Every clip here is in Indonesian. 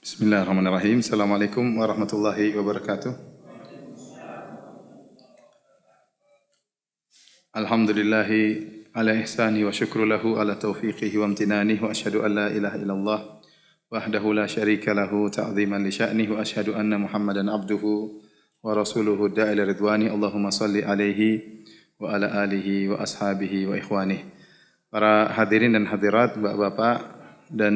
Bismillahirrahmanirrahim. Assalamualaikum warahmatullahi wabarakatuh. Alhamdulillahi ala ihsani wa syukru lahu ala taufiqihi wa amtinanihi wa asyhadu an la ilaha illallah wahdahu la syarika lahu ta'ziman li sya'nihi wa asyhadu anna Muhammadan abduhu wa rasuluhu da'ila ridwani. Allahumma salli alaihi wa ala alihi wa ashabihi wa ikhwanihi. Para hadirin dan hadirat, bapak-bapak dan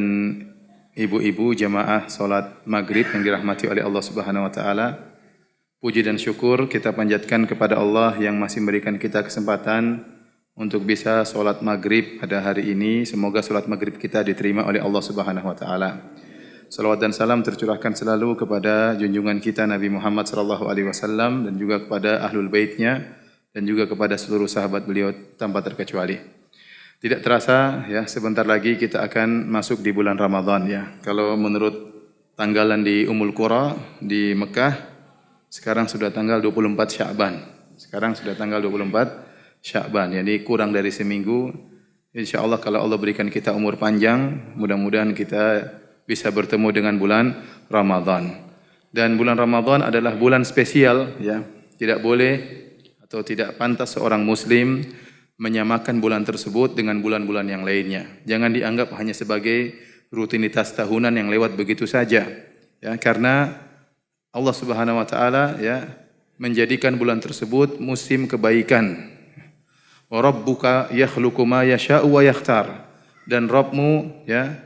ibu-ibu jamaah salat maghrib yang dirahmati oleh Allah Subhanahu wa taala. Puji dan syukur kita panjatkan kepada Allah yang masih memberikan kita kesempatan untuk bisa salat maghrib pada hari ini. Semoga salat maghrib kita diterima oleh Allah Subhanahu wa taala. Salawat dan salam tercurahkan selalu kepada junjungan kita Nabi Muhammad sallallahu alaihi wasallam dan juga kepada ahlul baitnya dan juga kepada seluruh sahabat beliau tanpa terkecuali. Tidak terasa ya, sebentar lagi kita akan masuk di bulan Ramadan ya. Kalau menurut tanggalan di Ummul Qura di Mekah, sekarang sudah tanggal 24 Sya'ban. Sekarang sudah tanggal 24 Sya'ban, jadi kurang dari seminggu. InsyaAllah kalau Allah berikan kita umur panjang, mudah-mudahan kita bisa bertemu dengan bulan Ramadan. Dan bulan Ramadan adalah bulan spesial ya. Tidak boleh atau tidak pantas seorang muslim menyamakan bulan tersebut dengan bulan-bulan yang lainnya. Jangan dianggap hanya sebagai rutinitas tahunan yang lewat begitu saja. Ya, karena Allah Subhanahu wa taala ya menjadikan bulan tersebut musim kebaikan. Wa rabbuka yakhluqu ma yasha'u wa yakhtar. Dan Rabbmu ya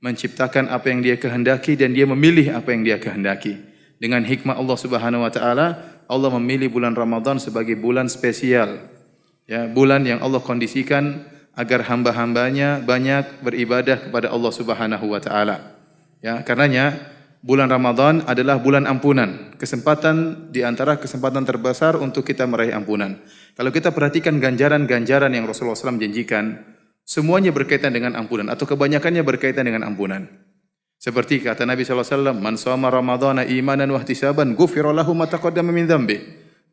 menciptakan apa yang Dia kehendaki dan Dia memilih apa yang Dia kehendaki. Dengan hikmah Allah Subhanahu wa taala, Allah memilih bulan Ramadan sebagai bulan spesial. Ya, bulan yang Allah kondisikan agar hamba-hambanya banyak beribadah kepada Allah Subhanahu wa taala. Ya, karenanya bulan Ramadan adalah bulan ampunan, kesempatan di antara kesempatan terbesar untuk kita meraih ampunan. Kalau kita perhatikan ganjaran-ganjaran yang Rasulullah SAW janjikan, semuanya berkaitan dengan ampunan atau kebanyakannya berkaitan dengan ampunan. Seperti kata Nabi SAW, "Man shoma Ramadhana imanan wa ihtisaban, ghufira lahu ma taqaddama min dzambi."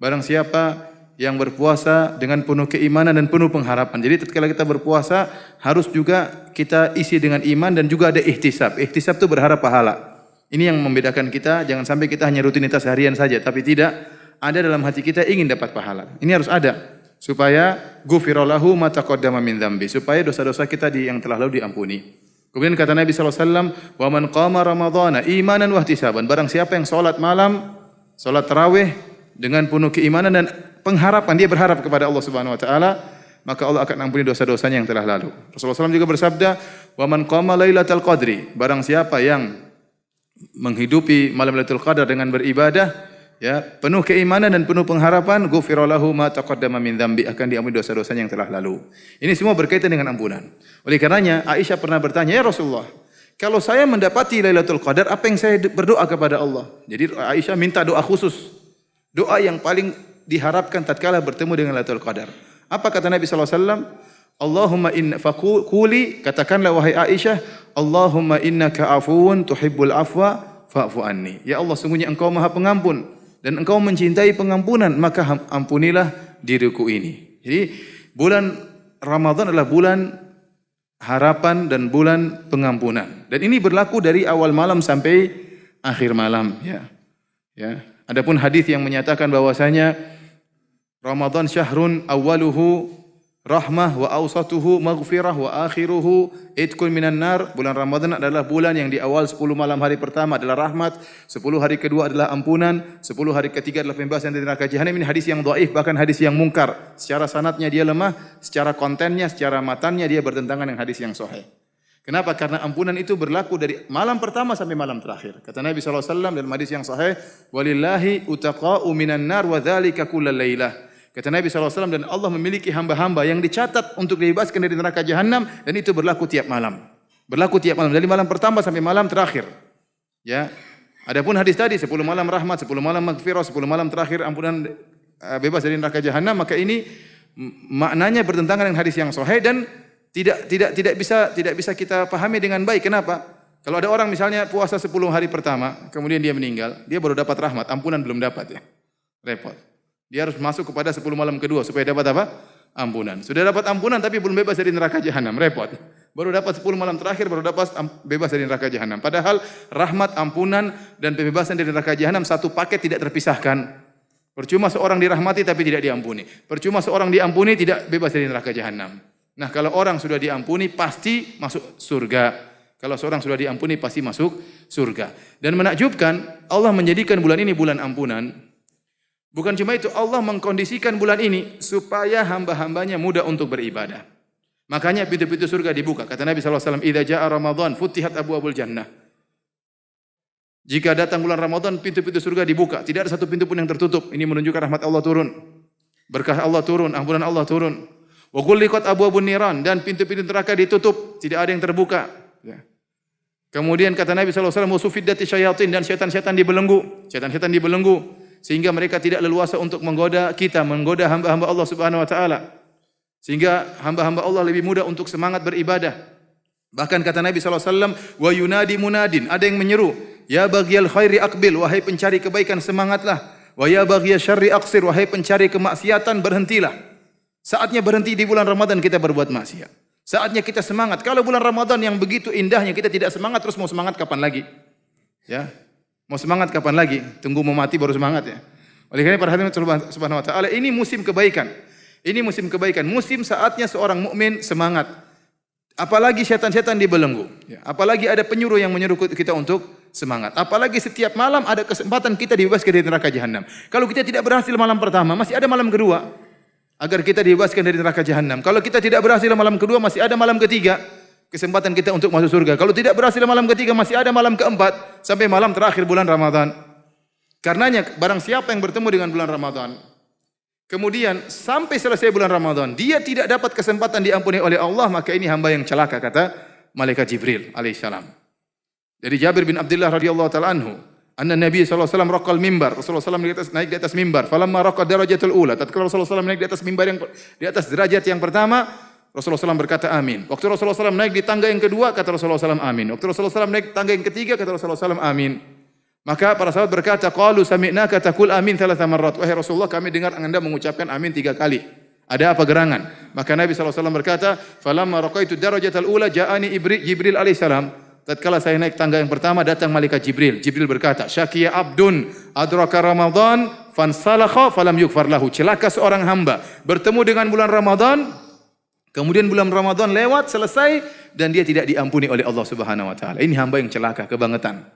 Barang siapa yang berpuasa dengan penuh keimanan dan penuh pengharapan. Jadi tatkala kita berpuasa harus juga kita isi dengan iman dan juga ada ihtisab. Ihtisab itu berharap pahala. Ini yang membedakan kita, jangan sampai kita hanya rutinitas harian saja, tapi tidak ada dalam hati kita ingin dapat pahala. Ini harus ada supaya ghufira lahu ma taqaddama min dzambi, supaya dosa-dosa kita yang telah lalu diampuni. Kemudian kata Nabi sallallahu alaihi wasallam, "Wa man qama ramadhana imanan wa ihtisaban." Barang siapa yang salat malam, salat tarawih dengan penuh keimanan dan pengharapan, dia berharap kepada Allah Subhanahu wa taala, maka Allah akan ampuni dosa-dosanya yang telah lalu. Rasulullah SAW juga bersabda, "Wa man qama lailatal qadri." Barang siapa yang menghidupi malam Lailatul Qadar dengan beribadah, ya, penuh keimanan dan penuh pengharapan, ghufira lahu ma taqaddama min dzambi, akan diampuni dosa-dosanya yang telah lalu. Ini semua berkaitan dengan ampunan. Oleh karenanya Aisyah pernah bertanya, "Ya Rasulullah, kalau saya mendapati Lailatul Qadar, apa yang saya berdoa kepada Allah?" Jadi Aisyah minta doa khusus. Doa yang paling diharapkan tatkala bertemu dengan Lailatul Qadar. Apa kata Nabi sallallahu alaihi wasallam? Allahumma inna faquli, katakanlah wahai Aisyah, Allahumma innaka afuwun tuhibbul afwa fa'fu anni. Ya Allah, sungguhnya Engkau Maha Pengampun dan Engkau mencintai pengampunan, maka ampunilah diriku ini. Jadi bulan Ramadan adalah bulan harapan dan bulan pengampunan. Dan ini berlaku dari awal malam sampai akhir malam ya. Ya. Adapun hadis yang menyatakan bahwasanya Ramadan syahrun awwaluhu rahmah wa awsatuhu maghfirah wa akhiruhu itqun minan nar. Bulan Ramadan adalah bulan yang di awal 10 malam hari pertama adalah rahmat, 10 hari kedua adalah ampunan, 10 hari ketiga adalah pembebasan dari neraka jahanam. Ini hadis yang dhaif, bahkan hadis yang mungkar. Secara sanadnya dia lemah, secara kontennya, secara matannya dia bertentangan dengan hadis yang sahih. Kenapa? Karena ampunan itu berlaku dari malam pertama sampai malam terakhir. Kata Nabi sallallahu alaihi wasallam dalam hadis yang sahih, "Walillahi utaqa'u minan nar wa dzalika kullal lailah." Kata Nabi sallallahu alaihi wasallam, dan Allah memiliki hamba-hamba yang dicatat untuk dibebaskan dari neraka jahanam, dan itu berlaku tiap malam. Berlaku tiap malam dari malam pertama sampai malam terakhir. Ya. Adapun hadis tadi 10 malam rahmat, 10 malam maghfirah, 10 malam terakhir ampunan bebas dari neraka jahanam, maka ini maknanya bertentangan dengan hadis yang sahih dan tidak bisa kita pahami dengan baik. Kenapa? Kalau ada orang misalnya puasa 10 hari pertama, kemudian dia meninggal, dia baru dapat rahmat, ampunan belum dapat ya. Repot. Dia harus masuk kepada 10 malam kedua supaya dapat apa? Ampunan. Sudah dapat ampunan tapi belum bebas dari neraka jahanam, repot. Baru dapat 10 malam terakhir, baru dapat bebas dari neraka jahanam. Padahal rahmat, ampunan, dan pembebasan dari neraka jahanam satu paket, tidak terpisahkan. Percuma seorang dirahmati tapi tidak diampuni. Percuma seorang diampuni tidak bebas dari neraka jahanam. Nah, kalau orang sudah diampuni pasti masuk surga. Kalau seorang sudah diampuni pasti masuk surga. Dan menakjubkan, Allah menjadikan bulan ini bulan ampunan. Bukan cuma itu, Allah mengkondisikan bulan ini supaya hamba-hambanya mudah untuk beribadah. Makanya pintu-pintu surga dibuka. Kata Nabi SAW, "Idza jaa Ramadan, futihat abwabul jannah." Jika datang bulan Ramadan, pintu-pintu surga dibuka. Tidak ada satu pintu pun yang tertutup. Ini menunjukkan rahmat Allah turun. Berkah Allah turun, ampunan Allah turun. Wa ghulliqat abwabun niran, dan pintu-pintu neraka ditutup, tidak ada yang terbuka. Ya. Kemudian kata Nabi SAW, "Wasufiddati syayatin," dan syaitan-syaitan dibelenggu. Syaitan-syaitan dibelenggu sehingga mereka tidak leluasa untuk menggoda kita, menggoda hamba-hamba Allah Subhanahu wa taala. Sehingga hamba-hamba Allah lebih mudah untuk semangat beribadah. Bahkan kata Nabi SAW, "Wa yunadi munadin," ada yang menyeru, "Ya baghiyal khairi aqbil," wahai pencari kebaikan semangatlah. "Wa ya baghiyasy syarri aqsir," wahai pencari kemaksiatan berhentilah. Saatnya berhenti di bulan Ramadan kita berbuat maksiat. Saatnya kita semangat. Kalau bulan Ramadan yang begitu indahnya kita tidak semangat, terus mau semangat kapan lagi? Ya. Mau semangat kapan lagi? Tunggu mau mati baru semangat ya. Oleh karena perhatian Allah Subhanahu wa taala, ini musim kebaikan. Ini musim kebaikan, musim saatnya seorang mukmin semangat. Apalagi setan-setan dibelenggu, ya. Apalagi ada penyuruh yang menyuruh kita untuk semangat. Apalagi setiap malam ada kesempatan kita dibebaskan dari neraka jahanam. Kalau kita tidak berhasil malam pertama, masih ada malam kedua agar kita dibebaskan dari neraka jahanam. Kalau kita tidak berhasil malam kedua, masih ada malam ketiga, kesempatan kita untuk masuk surga. Kalau tidak berhasil malam ketiga, masih ada malam keempat sampai malam terakhir bulan Ramadan. Karenanya barang siapa yang bertemu dengan bulan Ramadan, kemudian sampai selesai bulan Ramadan, dia tidak dapat kesempatan diampuni oleh Allah, maka ini hamba yang celaka, kata malaikat Jibril alaihissalam. Dari Jabir bin Abdullah radhiyallahu taala anhu, anna Nabi sallallahu alaihi wasallam raqal mimbar. Rasulullah SAW naik di atas mimbar. Falamma raqa darajatul ula. Tatkala Rasulullah SAW naik di atas mimbar yang di atas derajat yang pertama, Rasulullah SAW berkata amin. Waktu Rasulullah SAW naik di tangga yang kedua, kata Rasulullah SAW amin. Waktu Rasulullah SAW naik tangga yang ketiga, kata Rasulullah SAW amin. Maka para sahabat berkata, qalu sami'naka taqul amin thalatha marrat. Wahai Rasulullah, kami dengar Anda mengucapkan amin 3 kali. Ada apa gerangan? Maka Nabi SAW berkata, falamma raqaitu darajatal ula ja'ani Jibril alaihissalam. Tatkala saya naik tangga yang pertama, datang malaikat Jibril. Jibril berkata, syaqiya abdun adraka Ramadan fansalakha falam yukfar lahu. Celaka seorang hamba bertemu dengan bulan Ramadan, kemudian bulan Ramadan lewat, selesai, dan dia tidak diampuni oleh Allah Subhanahu wa taala. Ini hamba yang celaka, kebangetan.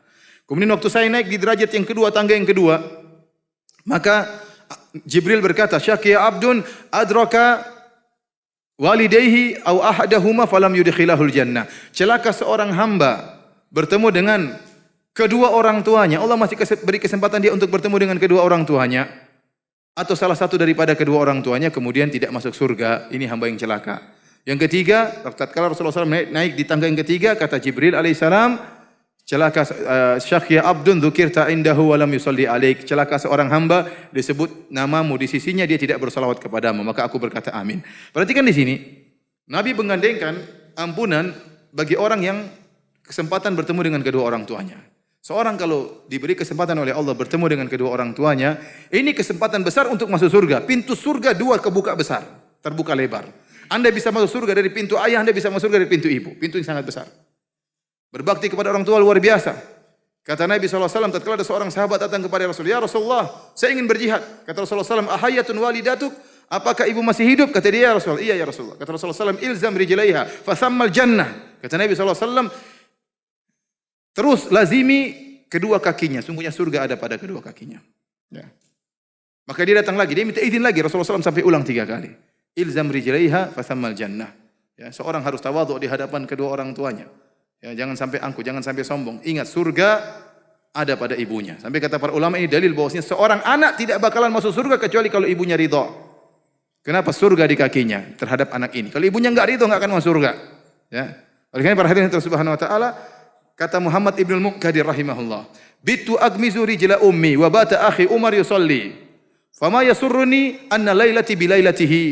Kemudian waktu saya naik di derajat yang kedua, tangga yang kedua, maka Jibril berkata, syaqiya abdun adraka walidayhi aw ahadahuma falam yudkhilahul jannah. Celaka seorang hamba bertemu dengan kedua orang tuanya. Allah masih beri kesempatan dia untuk bertemu dengan kedua orang tuanya, atau salah satu daripada kedua orang tuanya, kemudian tidak masuk surga. Ini hamba yang celaka. Yang ketiga, tatkala Rasulullah SAW naik di tangga yang ketiga, kata Jibril alaihissalam, celaka syaqiya abdun dzukirta indahu wa lam yusalli alaik. Celaka seorang hamba disebut namamu di sisinya, dia tidak bersalawat kepadamu. Maka aku berkata amin. Perhatikan di sini, Nabi menggandengkan ampunan bagi orang yang kesempatan bertemu dengan kedua orang tuanya. Seorang kalau diberi kesempatan oleh Allah bertemu dengan kedua orang tuanya, ini kesempatan besar untuk masuk surga. Pintu surga 2 kebuka besar, terbuka lebar. Anda bisa masuk surga dari pintu ayah, Anda bisa masuk surga dari pintu ibu. Pintu yang sangat besar. Berbakti kepada orang tua luar biasa. Kata Nabi SAW, tatkala ada seorang sahabat datang kepada Rasulullah, ya Rasulullah, saya ingin berjihad. Kata Rasulullah SAW, ahayatun walidatuk, apakah ibu masih hidup? Kata dia, ya Rasulullah, iya ya Rasulullah. Kata Rasulullah SAW, ilzam rijlaiha, fasammal jannah. Kata Nabi SAW, terus lazimi kedua kakinya, sungguhnya surga ada pada kedua kakinya. Ya. Maka dia datang lagi, dia minta izin lagi. Rasulullah SAW sampai ulang 3 kali. Ilzam rijlaiha, fasammal jannah. Ya, seorang harus tawadhu di hadapan kedua orang tuanya. Ya, jangan sampai angkuh, jangan sampai sombong. Ingat, surga ada pada ibunya. Sampai kata para ulama, ini dalil bahwasanya seorang anak tidak bakalan masuk surga kecuali kalau ibunya ridha. Kenapa? Surga di kakinya terhadap anak ini. Kalau ibunya enggak ridha, enggak akan masuk surga. Ya. Oleh karena para hadirin subhanahu wa taala, kata Muhammad ibnul Muqtadir rahimahullah, bitu agmizu rijla ummi wa bata akhi Umar yusalli. Fama yasurruni anna lailati bilailatihi.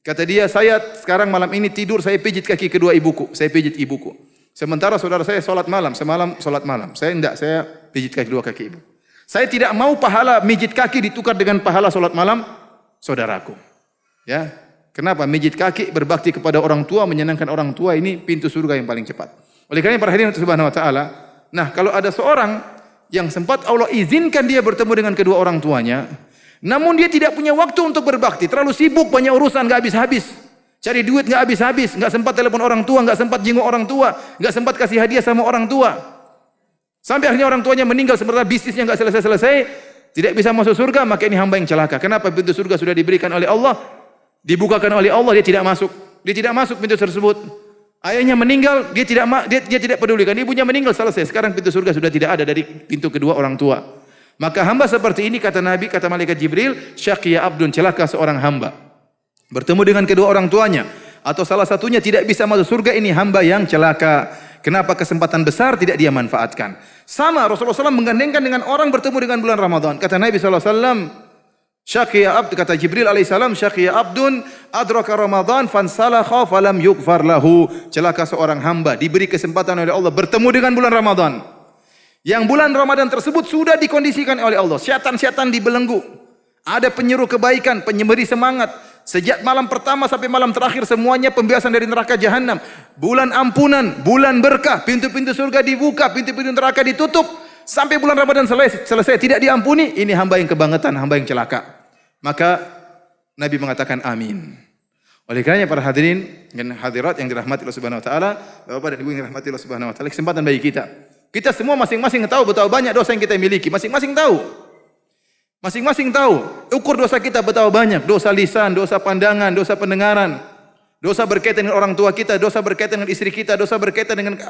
Kata dia, saya sekarang malam ini tidur, saya pijit kaki kedua ibuku, saya pijit ibuku. Sementara saudara saya sholat malam, semalam sholat malam. Saya enggak, saya pijit kaki kedua kaki ibu. Saya tidak mau pahala mijit kaki ditukar dengan pahala sholat malam saudaraku. Ya, Kenapa? Mijit kaki, berbakti kepada orang tua, menyenangkan orang tua, ini pintu surga yang paling cepat. Oleh karena para hadirin subhanahu wa ta'ala, nah kalau ada seorang yang sempat Allah izinkan dia bertemu dengan kedua orang tuanya, namun dia tidak punya waktu untuk berbakti, terlalu sibuk, banyak urusan, nggak habis-habis. Cari duit nggak habis-habis, nggak sempat telepon orang tua, nggak sempat jenguk orang tua, nggak sempat kasih hadiah sama orang tua. Sampai akhirnya orang tuanya meninggal sementara bisnisnya nggak selesai-selesai, tidak bisa masuk surga, maka ini hamba yang celaka. Kenapa? Pintu surga sudah diberikan oleh Allah, dibukakan oleh Allah, dia tidak masuk. Dia tidak masuk pintu tersebut. Ayahnya meninggal, dia tidak pedulikan. Ibunya meninggal, selesai. Sekarang pintu surga sudah tidak ada dari pintu kedua orang tua. Maka hamba seperti ini, kata Nabi, kata malaikat Jibril, syaqiya abdun, celaka seorang hamba. Bertemu dengan kedua orang tuanya, atau salah satunya tidak bisa masuk surga, ini hamba yang celaka. Kenapa? Kesempatan besar tidak dia manfaatkan. Sama Rasulullah SAW menggandengkan dengan orang bertemu dengan bulan Ramadan. Kata Nabi SAW, syaqiya abd, kata Jibril alaihissalam, syaqiya abdun adraka Ramadan fansalakha falam yughfar lahu. Celaka seorang hamba diberi kesempatan oleh Allah bertemu dengan bulan Ramadan. Yang bulan Ramadan tersebut sudah dikondisikan oleh Allah. Syaitan-syaitan dibelenggu. Ada penyuruh kebaikan, penyemberi semangat. Sejak malam pertama sampai malam terakhir semuanya pembebasan dari neraka jahanam. Bulan ampunan, bulan berkah, pintu-pintu surga dibuka, pintu-pintu neraka ditutup. Sampai bulan Ramadan selesai tidak diampuni, ini hamba yang kebangetan, hamba yang celaka. Maka Nabi mengatakan amin. Oleh karenanya para hadirin dan hadirat yang dirahmati Allah Subhanahu wa taala, Bapak dan Ibu yang dirahmati Allah Subhanahu wa taala, kesempatan bagi kita. Kita semua masing-masing tahu betapa banyak dosa yang kita miliki, masing-masing tahu. Masing-masing tahu, ukur dosa kita betapa banyak, dosa lisan, dosa pandangan, dosa pendengaran, dosa berkaitan dengan orang tua kita, dosa berkaitan dengan istri kita, dosa berkaitan dengan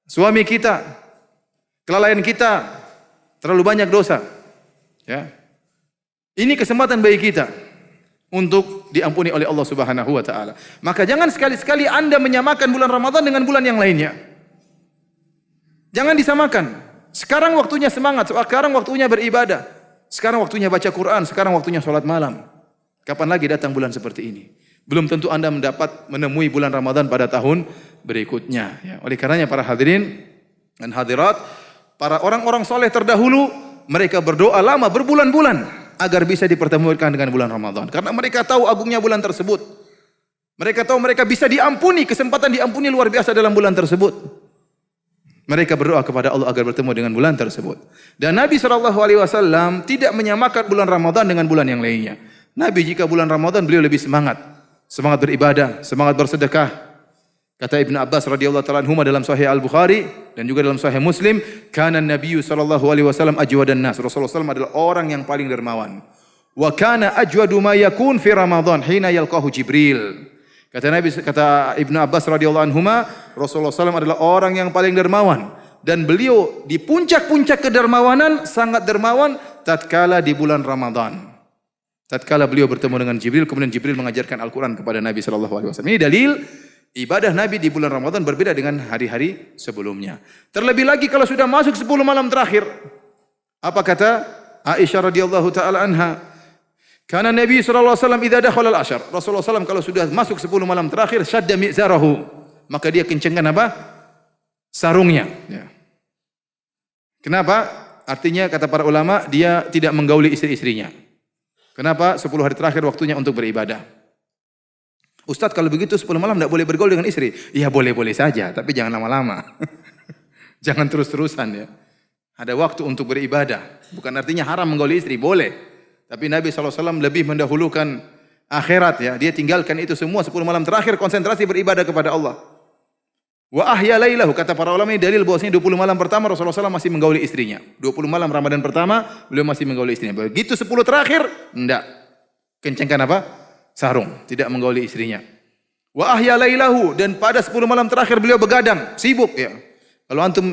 suami kita. Kelalaian kita terlalu banyak dosa. Ya. Ini kesempatan bagi kita untuk diampuni oleh Allah Subhanahu wa taala. Maka jangan sekali-sekali Anda menyamakan bulan Ramadan dengan bulan yang lainnya. Jangan disamakan. Sekarang waktunya semangat, sekarang waktunya beribadah. Sekarang waktunya baca Quran, sekarang waktunya sholat malam. Kapan lagi datang bulan seperti ini? Belum tentu Anda menemui bulan Ramadan pada tahun berikutnya. Ya. Oleh karenanya para hadirin dan hadirat, para orang-orang soleh terdahulu, mereka berdoa lama berbulan-bulan agar bisa dipertemukan dengan bulan Ramadan. Karena mereka tahu agungnya bulan tersebut. Mereka tahu mereka bisa diampuni, kesempatan diampuni luar biasa dalam bulan tersebut. Mereka berdoa kepada Allah agar bertemu dengan bulan tersebut. Dan Nabi SAW tidak menyamakan bulan Ramadan dengan bulan yang lainnya. Nabi jika bulan Ramadan beliau lebih semangat. Semangat beribadah, semangat bersedekah. Kata Ibnu Abbas radhiyallahu ta'ala anhuma dalam Sahih Al-Bukhari dan juga dalam Sahih Muslim, kana Nabi SAW ajwadan nas. Rasulullah SAW adalah orang yang paling dermawan. Wa kana ajwadu ma yakun fi Ramadan hina yalqahu Jibril. Kata Ibnu Abbas radhiyallahu anhuma, Rasulullah SAW adalah orang yang paling dermawan dan beliau di puncak-puncak kedermawanan, sangat dermawan tatkala di bulan Ramadan. Tatkala beliau bertemu dengan Jibril, kemudian Jibril mengajarkan Al-Qur'an kepada Nabi sallallahu alaihi wasallam. Ini dalil ibadah Nabi di bulan Ramadan berbeda dengan hari-hari sebelumnya. Terlebih lagi kalau sudah masuk 10 malam terakhir. Apa kata Aisyah radhiyallahu taala anha? Karena Nabi SAW idza dakhala al-ashr, Rasulullah SAW kalau sudah masuk 10 malam terakhir, syadda mi'zarahu, maka dia kencangkan apa? Sarungnya. Ya. Kenapa? Artinya kata para ulama, dia tidak menggauli istri-istrinya. Kenapa? 10 hari terakhir waktunya untuk beribadah. Ustaz kalau begitu 10 malam tidak boleh bergaul dengan istri. Iya boleh-boleh saja, tapi jangan lama-lama. Jangan terus-terusan ya. Ada waktu untuk beribadah. Bukan artinya haram menggauli istri, boleh. Tapi Nabi SAW lebih mendahulukan akhirat ya. Dia tinggalkan itu semua 10 malam terakhir konsentrasi beribadah kepada Allah. Wa ahya lailahu, kata para ulama ini dalil bahwasanya 20 malam pertama Rasulullah SAW masih menggauli istrinya. 20 malam Ramadan pertama beliau masih menggauli istrinya. Begitu 10 terakhir enggak. Kencangkan apa? Sarung, tidak menggauli istrinya. Wa ahya lailahu, dan pada 10 malam terakhir beliau begadang, sibuk ya. Kalau antum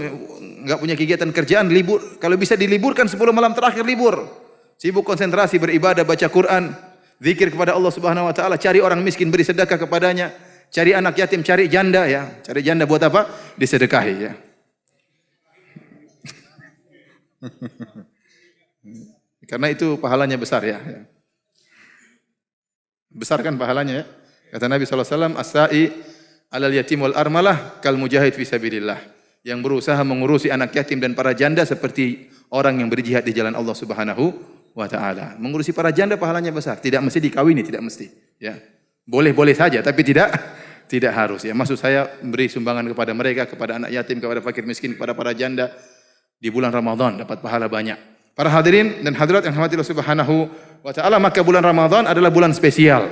enggak punya kegiatan kerjaan, libur, kalau bisa diliburkan 10 malam terakhir libur. Sibuk konsentrasi beribadah, baca Quran, zikir kepada Allah Subhanahu wa taala, cari orang miskin beri sedekah kepadanya, cari anak yatim, cari janda ya. Cari janda buat apa? Disedekahi ya. Karena itu pahalanya besar ya. Besar kan pahalanya ya. Kata Nabi SAW, as-sa'i alal yatim wal armalah kal mujahid fi sabilillah. Yang berusaha mengurusi anak yatim dan para janda seperti orang yang berjihad di jalan Allah Subhanahu wa ta'ala. Mengurusi para janda pahalanya besar. Tidak mesti dikawini, tidak mesti. Ya. Boleh-boleh saja, tapi tidak harus ya. Maksud saya beri sumbangan kepada mereka, kepada anak yatim, kepada fakir miskin, kepada para janda di bulan Ramadan dapat pahala banyak. Para hadirin dan hadirat yang dirahmati Allah Subhanahu wa taala, maka bulan Ramadan adalah bulan spesial.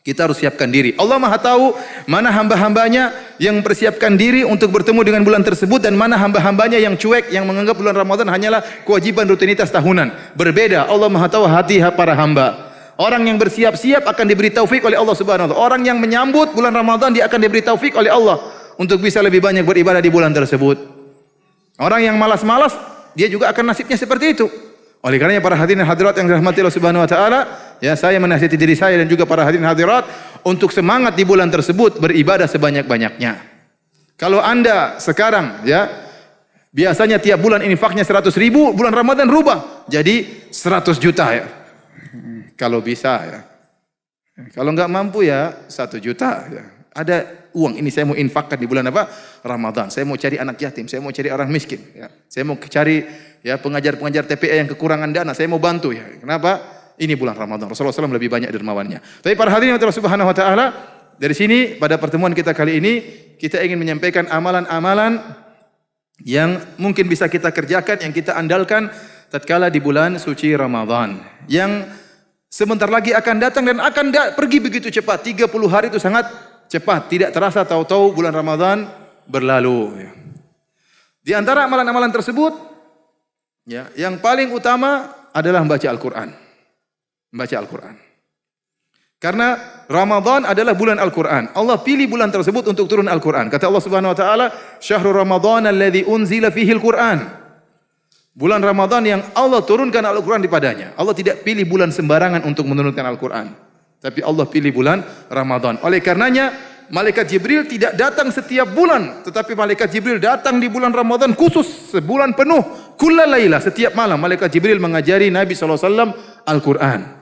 Kita harus siapkan diri. Allah Maha tahu mana hamba-hambanya yang mempersiapkan diri untuk bertemu dengan bulan tersebut dan mana hamba-hambanya yang cuek, yang menganggap bulan Ramadan hanyalah kewajiban rutinitas tahunan. Berbeda. Allah Maha tahu hati para hamba. Orang yang bersiap-siap akan diberi taufik oleh Allah Subhanahu wa taala. Orang yang menyambut bulan Ramadan dia akan diberi taufik oleh Allah untuk bisa lebih banyak beribadah di bulan tersebut. Orang yang malas-malas dia juga akan nasibnya seperti itu. Oleh karenanya para hadirin hadirat yang dirahmati Allah Subhanahu wa taala, ya saya menasihati diri saya dan juga para hadirin hadirat untuk semangat di bulan tersebut beribadah sebanyak-banyaknya. Kalau Anda sekarang ya biasanya tiap bulan infaknya 100.000, bulan Ramadan rubah jadi 100 juta ya. Kalau bisa ya. Kalau enggak mampu ya 1 juta ya. Ada uang ini saya mau infakkan di bulan apa? Ramadan. Saya mau cari anak yatim, saya mau cari orang miskin ya. Saya mau cari ya pengajar-pengajar TPA yang kekurangan dana, saya mau bantu ya. Kenapa? Ini bulan Ramadan. Rasulullah SAW lebih banyak dermawannya. Tapi para hadirin Allah Subhanahu wa taala, dari sini pada pertemuan kita kali ini kita ingin menyampaikan amalan-amalan yang mungkin bisa kita kerjakan, yang kita andalkan tatkala di bulan suci Ramadan. Yang sebentar lagi akan datang dan akan pergi begitu cepat. 30 hari itu sangat cepat, tidak terasa tahu-tahu bulan Ramadan berlalu. Di antara amalan-amalan tersebut, ya, yang paling utama adalah membaca Al-Quran. Membaca Al-Quran. Karena Ramadan adalah bulan Al-Quran. Allah pilih bulan tersebut untuk turun Al-Quran. Kata Allah Subhanahu Wa Taala, Syahrul Ramadan alladhi unzila fihi Al-Quran. Bulan Ramadan yang Allah turunkan Al-Quran dipadanya. Allah tidak pilih bulan sembarangan untuk menurunkan Al-Quran. Tapi Allah pilih bulan Ramadan. Oleh karenanya, Malaikat Jibril tidak datang setiap bulan. Tetapi Malaikat Jibril datang di bulan Ramadan khusus. Sebulan penuh. Kulla layla. Setiap malam Malaikat Jibril mengajari Nabi SAW Al-Quran.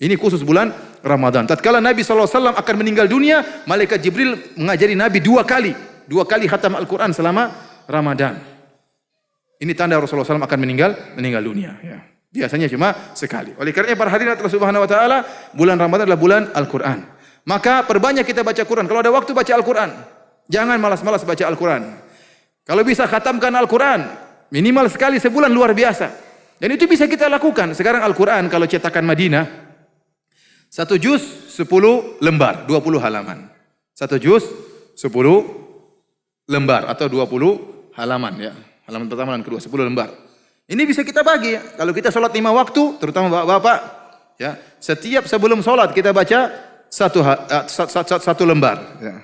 Ini khusus bulan Ramadan. Tatkala Nabi SAW akan meninggal dunia, Malaikat Jibril mengajari Nabi 2 kali. 2 kali khatam Al-Quran selama Ramadan. Ini tanda Rasulullah SAW akan meninggal dunia. Ya. Biasanya cuma sekali. Oleh karena para hadirin Allah Subhanahu Wa Taala, bulan Ramadan adalah bulan Al-Quran. Maka perbanyak kita baca Quran. Kalau ada waktu baca Al-Quran. Jangan malas-malas baca Al-Quran. Kalau bisa khatamkan Al-Quran, minimal sekali sebulan luar biasa. Dan itu bisa kita lakukan. Sekarang Al-Quran kalau cetakan Madinah, 1 juz 10 lembar, 20 halaman. 1 juz 10 lembar atau 20 halaman ya. Halaman pertama dan kedua 10 lembar. Ini bisa kita bagi ya. Kalau kita sholat 5 waktu, terutama bapak-bapak, ya, setiap sebelum sholat kita baca satu lembar. Ya.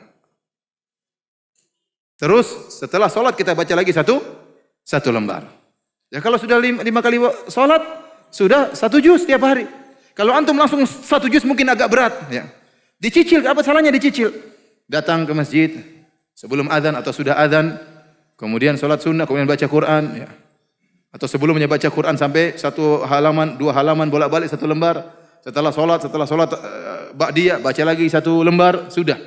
Terus setelah sholat kita baca lagi satu lembar. Ya kalau sudah 5 kali sholat, sudah 1 juz tiap hari. Kalau antum langsung 1 juz mungkin agak berat. Ya. Dicicil, apa salahnya dicicil? Datang ke masjid sebelum azan atau sudah azan. Kemudian sholat sunnah, kemudian baca Quran. Ya. Atau sebelumnya baca Quran sampai 1 halaman, 2 halaman, bolak-balik 1 lembar. Setelah sholat ba'diyah, baca lagi 1 lembar, sudah.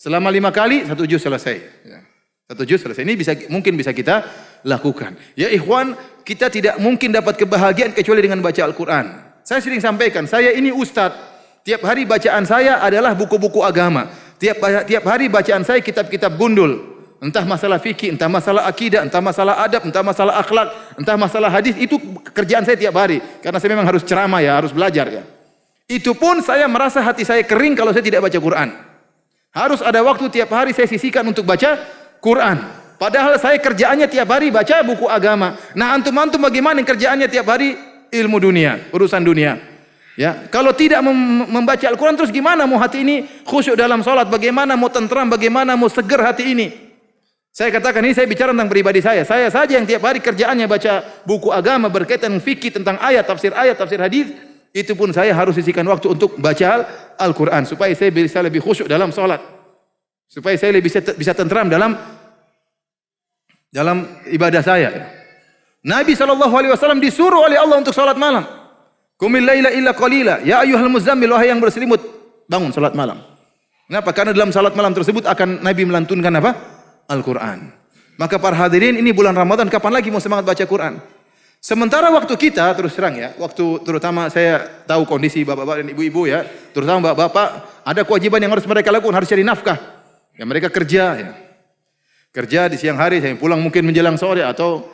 Selama 5 kali, 1 juz selesai. Ya. 1 juz selesai. Ini mungkin bisa kita lakukan. Ya ikhwan, kita tidak mungkin dapat kebahagiaan kecuali dengan baca Al-Quran. Saya sering sampaikan, saya ini ustadz. Tiap hari bacaan saya adalah buku-buku agama. Tiap hari bacaan saya kitab-kitab gundul. Entah masalah fikih, entah masalah akidah, entah masalah adab, entah masalah akhlak, entah masalah hadis, itu kerjaan saya tiap hari. Karena saya memang harus ceramah ya, harus belajar ya. Itu pun saya merasa hati saya kering kalau saya tidak baca Quran. Harus ada waktu tiap hari saya sisihkan untuk baca Quran. Padahal saya kerjaannya tiap hari baca buku agama. Nah antum-antum bagaimana kerjaannya tiap hari ilmu dunia, urusan dunia. Ya, kalau tidak membaca Al-Quran terus gimana mau hati ini khusyuk dalam salat, bagaimana mau tentram, bagaimana mau seger hati ini? Saya katakan ini saya bicara tentang pribadi saya. Saya saja yang tiap hari kerjaannya baca buku agama berkaitan fikih tentang ayat, tafsir hadis. Itu pun saya harus sisihkan waktu untuk baca Al-Quran supaya saya bisa lebih khusyuk dalam salat. Supaya saya lebih bisa tentram dalam ibadah saya. Nabi SAW disuruh oleh Allah untuk salat malam. Qumil laila illa qalila, ya ayyuhal muzammil, wahai yang berselimut, bangun salat malam. Kenapa? Karena dalam salat malam tersebut akan Nabi melantunkan apa? Al-Quran. Maka para hadirin, ini bulan Ramadan, kapan lagi mau semangat baca Quran? Sementara waktu kita, terus terang ya, waktu terutama saya tahu kondisi bapak-bapak dan ibu-ibu ya, terutama bapak-bapak, ada kewajiban yang harus mereka lakukan, harus cari nafkah. Ya mereka kerja ya. Kerja di siang hari, saya pulang mungkin menjelang sore atau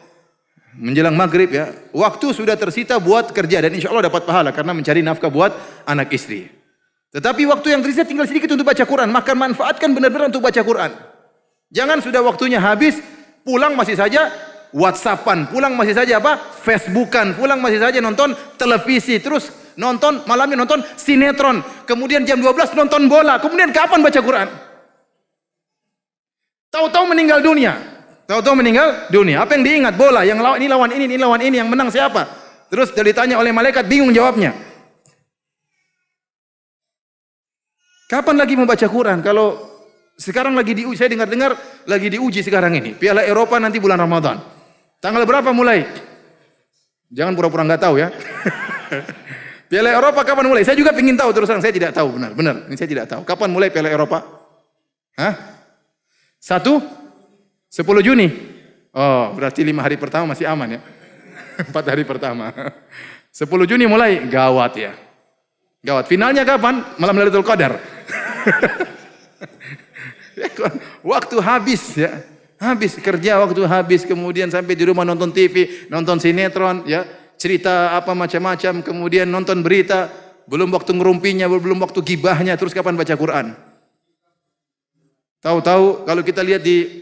menjelang maghrib ya. Waktu sudah tersita buat kerja dan insya Allah dapat pahala karena mencari nafkah buat anak istri. Tetapi waktu yang tersisa tinggal sedikit untuk baca Quran, maka manfaatkan benar-benar untuk baca Quran. Jangan sudah waktunya habis, pulang masih saja WhatsAppan, pulang masih saja apa? Facebookan, pulang masih saja nonton televisi, terus nonton malamnya nonton sinetron, kemudian jam 12 nonton bola, kemudian kapan baca Quran? Tahu-tahu meninggal dunia. Tahu-tahu meninggal dunia. Apa yang diingat? Bola, yang lawan ini lawan ini, yang menang siapa? Terus ditanya oleh malaikat bingung jawabnya. Kapan lagi membaca Quran? Kalau sekarang lagi diuji, saya dengar-dengar lagi diuji sekarang ini. Piala Eropa nanti bulan Ramadan. Tanggal berapa mulai? Jangan pura-pura nggak tahu ya. Piala Eropa kapan mulai? Saya juga ingin tahu terus terang saya tidak tahu benar. Ini saya tidak tahu. Kapan mulai Piala Eropa? Hah? 10 Juni. Oh, berarti 5 hari pertama masih aman ya. 4 hari pertama. 10 Juni mulai, gawat ya. Gawat. Finalnya kapan? Malam Lailatul Qadar. Waktu habis ya. Habis kerja, waktu habis, kemudian sampai di rumah nonton TV, nonton sinetron, ya, cerita apa macam-macam, kemudian nonton berita, belum waktu ngerumpinya, belum waktu gibahnya, terus kapan baca Quran? Tahu-tahu kalau kita lihat di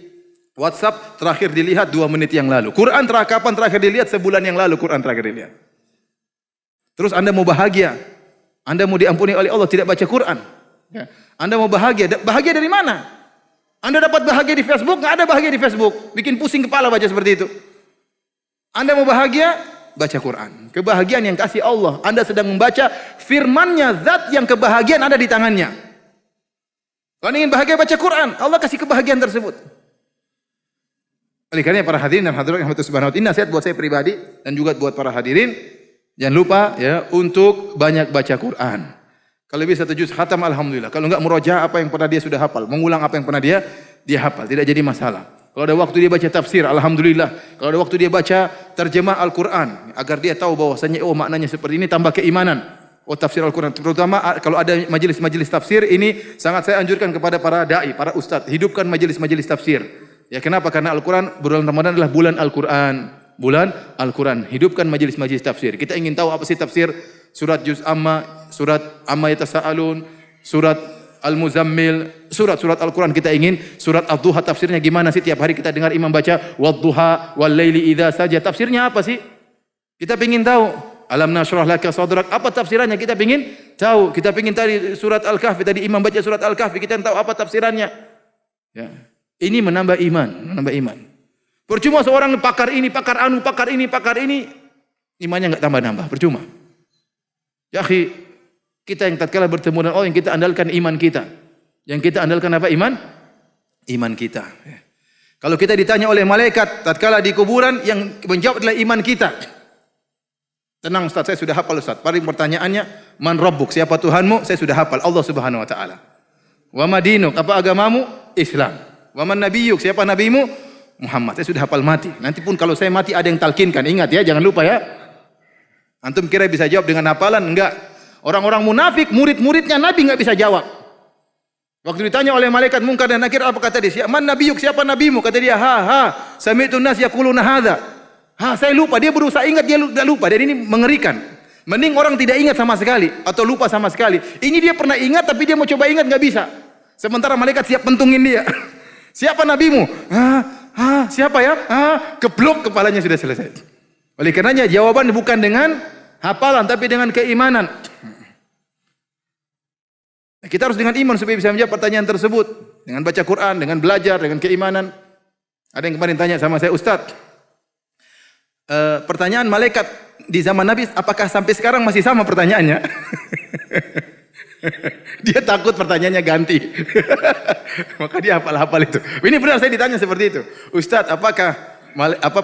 WhatsApp terakhir dilihat 2 menit yang lalu. Quran kapan terakhir dilihat? Sebulan yang lalu Quran terakhir dilihat. Terus Anda mau bahagia, Anda mau diampuni oleh Allah tidak baca Quran. Ya. Anda mau bahagia, bahagia dari mana? Anda dapat bahagia di Facebook, nggak ada bahagia di Facebook. Bikin pusing kepala baca seperti itu. Anda mau bahagia, baca Quran. Kebahagiaan yang kasih Allah. Anda sedang membaca firman-Nya, zat yang kebahagiaan ada di tangannya. Kalau ingin bahagia, baca Quran. Allah kasih kebahagiaan tersebut. Oleh karena para hadirin dan hadirat yang subhanahu wa ta'ala, nasihat buat saya pribadi dan juga buat para hadirin, jangan lupa ya untuk banyak baca Quran. Kalau bisa 7 juz khatam alhamdulillah. Kalau enggak murojaah apa yang pernah dia sudah hafal, mengulang apa yang pernah dia hafal, tidak jadi masalah. Kalau ada waktu dia baca tafsir alhamdulillah. Kalau ada waktu dia baca terjemah Al-Qur'an agar dia tahu bahwasanya oh maknanya seperti ini, tambah keimanan. Oh tafsir Al-Qur'an terutama kalau ada majelis-majelis tafsir ini sangat saya anjurkan kepada para dai, para ustadz, hidupkan majelis-majelis tafsir. Ya kenapa? Karena Al-Qur'an bulan Ramadan adalah bulan Al-Qur'an. Bulan Al-Qur'an. Hidupkan majelis-majelis tafsir. Kita ingin tahu apa sih tafsir surat Juz Amma, surat Amma Yatasaalun, surat Al-Muzammil, surat-surat Al-Quran kita ingin. Surat Ad-Duha tafsirnya gimana sih? Tiap hari kita dengar imam baca Wad-Duha wal-laili idza saja. Tafsirnya apa sih? Kita ingin tahu. Alam nashrah laka sadrak. Apa tafsirannya? Kita ingin tahu. Kita ingin tadi surat Al-Kahfi, tadi imam baca surat Al-Kahfi, kita tahu apa tafsirannya. Ya. Ini menambah iman, menambah iman. Percuma seorang pakar ini, pakar anu, pakar ini, imannya enggak tambah-nambah, percuma. Ya akhi, kita yang tatkala bertemu dengan Allah yang kita andalkan iman kita. Yang kita andalkan apa? Iman kita. Kalau kita ditanya oleh malaikat tatkala di kuburan, yang menjawab adalah iman kita. Tenang Ustaz, saya sudah hafal Ustaz. Paling pertanyaannya, man rabbuk? Siapa Tuhanmu? Saya sudah hafal, Allah Subhanahu wa taala. Wa madinuk? Apa agamamu? Islam. Wa man nabiyyuk? Siapa nabimu? Muhammad. Saya sudah hafal mati. Nanti pun kalau saya mati ada yang talkinkan. Ingat ya, jangan lupa ya. Antum kira bisa jawab dengan hafalan? Enggak. Orang-orang munafik, murid-muridnya Nabi enggak bisa jawab. Waktu ditanya oleh malaikat Munkar dan Nakir, apa kata dia? Man nabiyuk? Siapa nabimu? Kata dia, sami'tun nas yaquluna hadza. Saya lupa. Dia berusaha ingat, dia sudah lupa. Dan ini mengerikan. Mending orang tidak ingat sama sekali atau lupa sama sekali. Ini dia pernah ingat tapi dia mau coba ingat enggak bisa. Sementara malaikat siap pentungin dia. Siapa nabimu? Siapa ya? Keblok kepalanya sudah selesai. Oleh karenanya jawaban bukan dengan hafalan tapi dengan keimanan. Kita harus dengan iman supaya bisa menjawab pertanyaan tersebut. Dengan baca Quran, dengan belajar, dengan keimanan. Ada yang kemarin tanya sama saya, Ustaz, pertanyaan malaikat di zaman Nabi apakah sampai sekarang masih sama pertanyaannya? Dia takut pertanyaannya ganti. Maka dia hafal-hafal itu. Ini benar saya ditanya seperti itu. Ustaz, apakah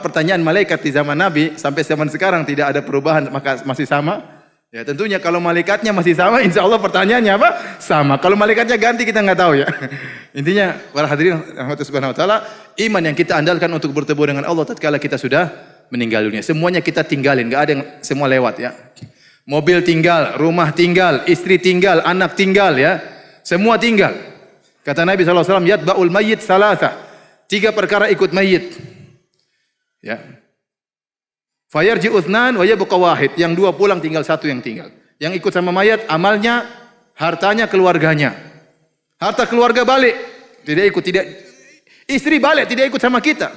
pertanyaan malaikat di zaman Nabi sampai zaman sekarang tidak ada perubahan, maka masih sama? Ya tentunya kalau malaikatnya masih sama, insya Allah pertanyaannya apa? Sama. Kalau malaikatnya ganti kita nggak tahu ya. Intinya para hadirin rahmatullahi subhanahu wa taala, iman yang kita andalkan untuk bertemu dengan Allah tatkala kita sudah meninggal dunia. Semuanya kita tinggalin, enggak ada yang semua lewat ya. Mobil tinggal, rumah tinggal, istri tinggal, anak tinggal ya. Semua tinggal. Kata Nabi SAW, yatba'ul mayyit salasa. 3 perkara ikut mayit. Ya. Fayarji uthnan wa yabqa wahid. Yang 2 pulang, tinggal 1 yang tinggal. Yang ikut sama mayat, amalnya, hartanya, keluarganya. Harta keluarga balik, tidak ikut, tidak. Istri balik, tidak ikut sama kita.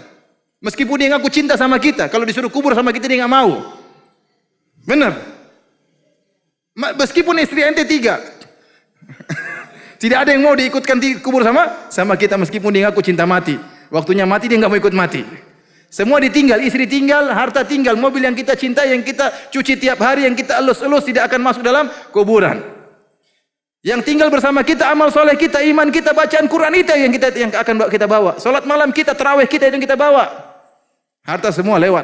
Meskipun dia ngaku cinta sama kita, kalau disuruh kubur sama kita dia nggak mau. Benar. Meskipun istri ente 3, tidak ada yang mau diikutkan kubur sama kita meskipun dia ngaku cinta mati. Waktunya mati dia nggak mau ikut mati. Semua ditinggal, istri tinggal, harta tinggal, mobil yang kita cintai, yang kita cuci tiap hari, yang kita elus-elus tidak akan masuk dalam kuburan. Yang tinggal bersama kita amal soleh kita, iman kita, bacaan Quran itu yang akan kita bawa. Salat malam kita, tarawih kita itu yang kita bawa. Harta semua lewat.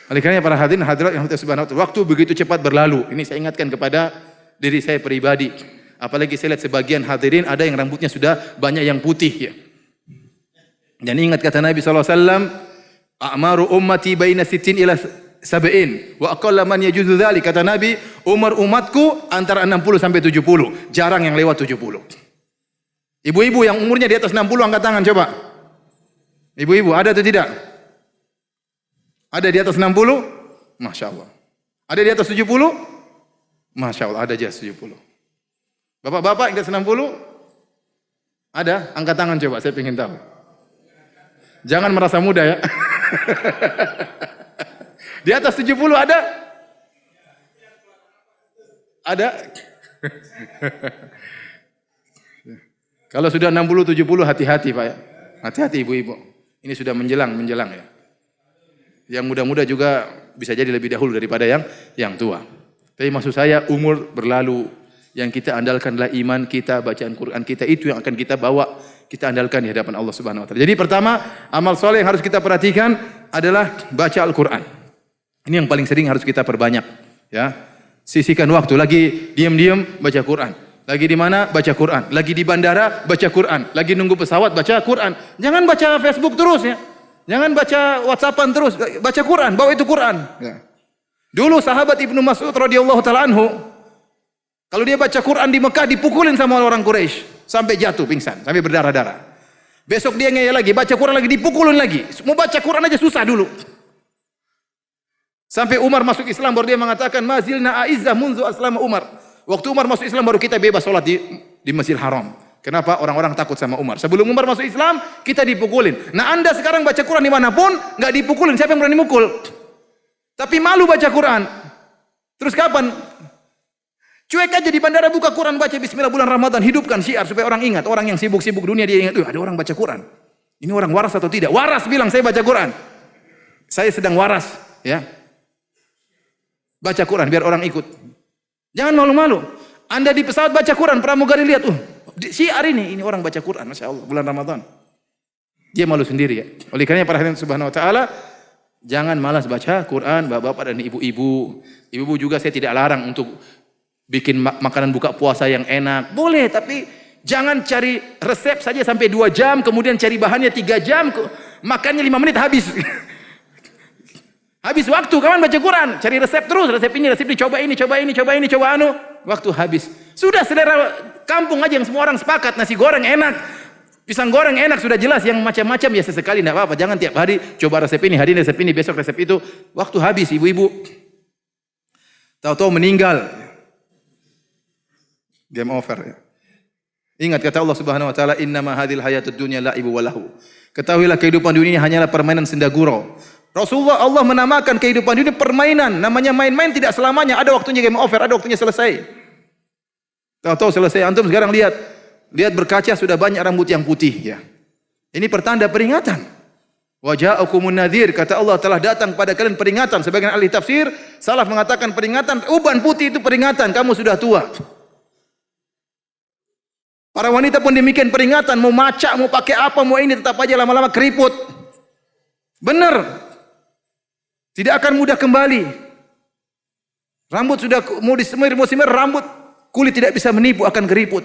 Oleh karena para hadirin hadirat yang Allah Subhanahu wa taala, waktu begitu cepat berlalu. Ini saya ingatkan kepada diri saya pribadi. Apalagi saya lihat sebagian hadirin ada yang rambutnya sudah banyak yang putih ya. Dan ingat kata Nabi SAW, a'maru ummati baina 60 ila 70 wa aqalla man yajuzu dzalik. Kata Nabi, umur umatku antara 60 sampai 70. Jarang yang lewat 70. Ibu-ibu yang umurnya di atas 60 angkat tangan coba. Ibu-ibu ada atau tidak? Ada di atas 60? Masya Allah. Ada di atas 70? Masya Allah, ada di atas 70. Bapak-bapak yang di atas 60? Ada? Angkat tangan coba, saya ingin tahu. Jangan merasa muda ya. Di atas 70 ada? Ada? Kalau sudah 60, 70 hati-hati Pak ya. Hati-hati ibu-ibu. Ini sudah menjelang ya. Yang muda-muda juga bisa jadi lebih dahulu daripada yang tua. Tapi maksud saya umur berlalu, yang kita andalkan adalah iman kita, bacaan Quran kita, itu yang akan kita bawa, kita andalkan di hadapan Allah Subhanahu wa taala. Jadi pertama, amal soleh yang harus kita perhatikan adalah baca Al-Quran. Ini yang paling sering harus kita perbanyak, ya. Sisihkan waktu, lagi diam-diam baca Quran. Lagi di mana baca Quran, lagi di bandara baca Quran, lagi nunggu pesawat baca Quran. Jangan baca Facebook terus ya. Jangan baca WhatsAppan terus, baca Quran, bawa itu Quran. Ya. Dulu sahabat Ibnu Mas'ud radhiyallahu taala anhu, kalau dia baca Quran di Mekah dipukulin sama orang Quraisy sampai jatuh pingsan, sampai berdarah-darah. Besok dia ngeyel lagi, baca Quran lagi dipukulin lagi. Mau baca Quran aja susah dulu. Sampai Umar masuk Islam baru dia mengatakan mazilna a'izzah munzu aslama Umar. Waktu Umar masuk Islam baru kita bebas sholat di Masjidil Haram. Kenapa? Orang-orang takut sama Umar. Sebelum Umar masuk Islam, kita dipukulin. Nah Anda sekarang baca Quran dimanapun, nggak dipukulin. Siapa yang berani mukul? Tapi malu baca Quran. Terus kapan? Cuek aja di bandara buka Quran, baca Bismillah bulan Ramadan. Hidupkan syiar supaya orang ingat. Orang yang sibuk-sibuk dunia dia ingat, ada orang baca Quran. Ini orang waras atau tidak? Waras bilang saya baca Quran. Saya sedang waras. Ya. Baca Quran biar orang ikut. Jangan malu-malu. Anda di pesawat baca Quran, pramugari lihat, syiar ini orang baca Quran, Masya Allah, bulan Ramadan. Dia malu sendiri ya. Oleh karena para hadirin subhanahu wa ta'ala, jangan malas baca Quran, bapak-bapak dan ibu-ibu. Ibu-ibu juga saya tidak larang untuk bikin makanan buka puasa yang enak. Boleh, tapi jangan cari resep saja sampai 2 jam, kemudian cari bahannya 3 jam, makannya 5 menit habis. Habis waktu, kawan baca Quran, cari resep terus, resep ini, coba ini, coba anu, waktu habis. Sudah selera kampung aja yang semua orang sepakat, nasi goreng enak, pisang goreng enak, sudah jelas, yang macam-macam ya sesekali enggak apa-apa, jangan tiap hari coba resep ini, hari ini resep ini, besok resep itu, waktu habis ibu-ibu. Tahu-tahu meninggal. Game over ya. Ingat kata Allah Subhanahu wa taala, "Innama hadhil hayatud dunya la'ibu wa lahu." Ketahuilah kehidupan dunia ini hanyalah permainan senda gurau. Rasulullah Allah menamakan kehidupan dunia permainan, namanya main-main tidak selamanya, ada waktunya game over, ada waktunya selesai. Tahu-tahu selesai, antum sekarang lihat berkaca sudah banyak rambut yang putih ya. Ini pertanda peringatan. Wa ja'akumun nadhir, kata Allah telah datang pada kalian peringatan. Sebagian ahli tafsir salaf mengatakan peringatan, uban putih itu peringatan kamu sudah tua. Para wanita pun demikian peringatan, mau macak, mau pakai apa, mau ini tetap aja lama-lama keriput. Benar. Tidak akan mudah kembali. Rambut sudah mau disemir, rambut kulit tidak bisa menipu, akan keriput.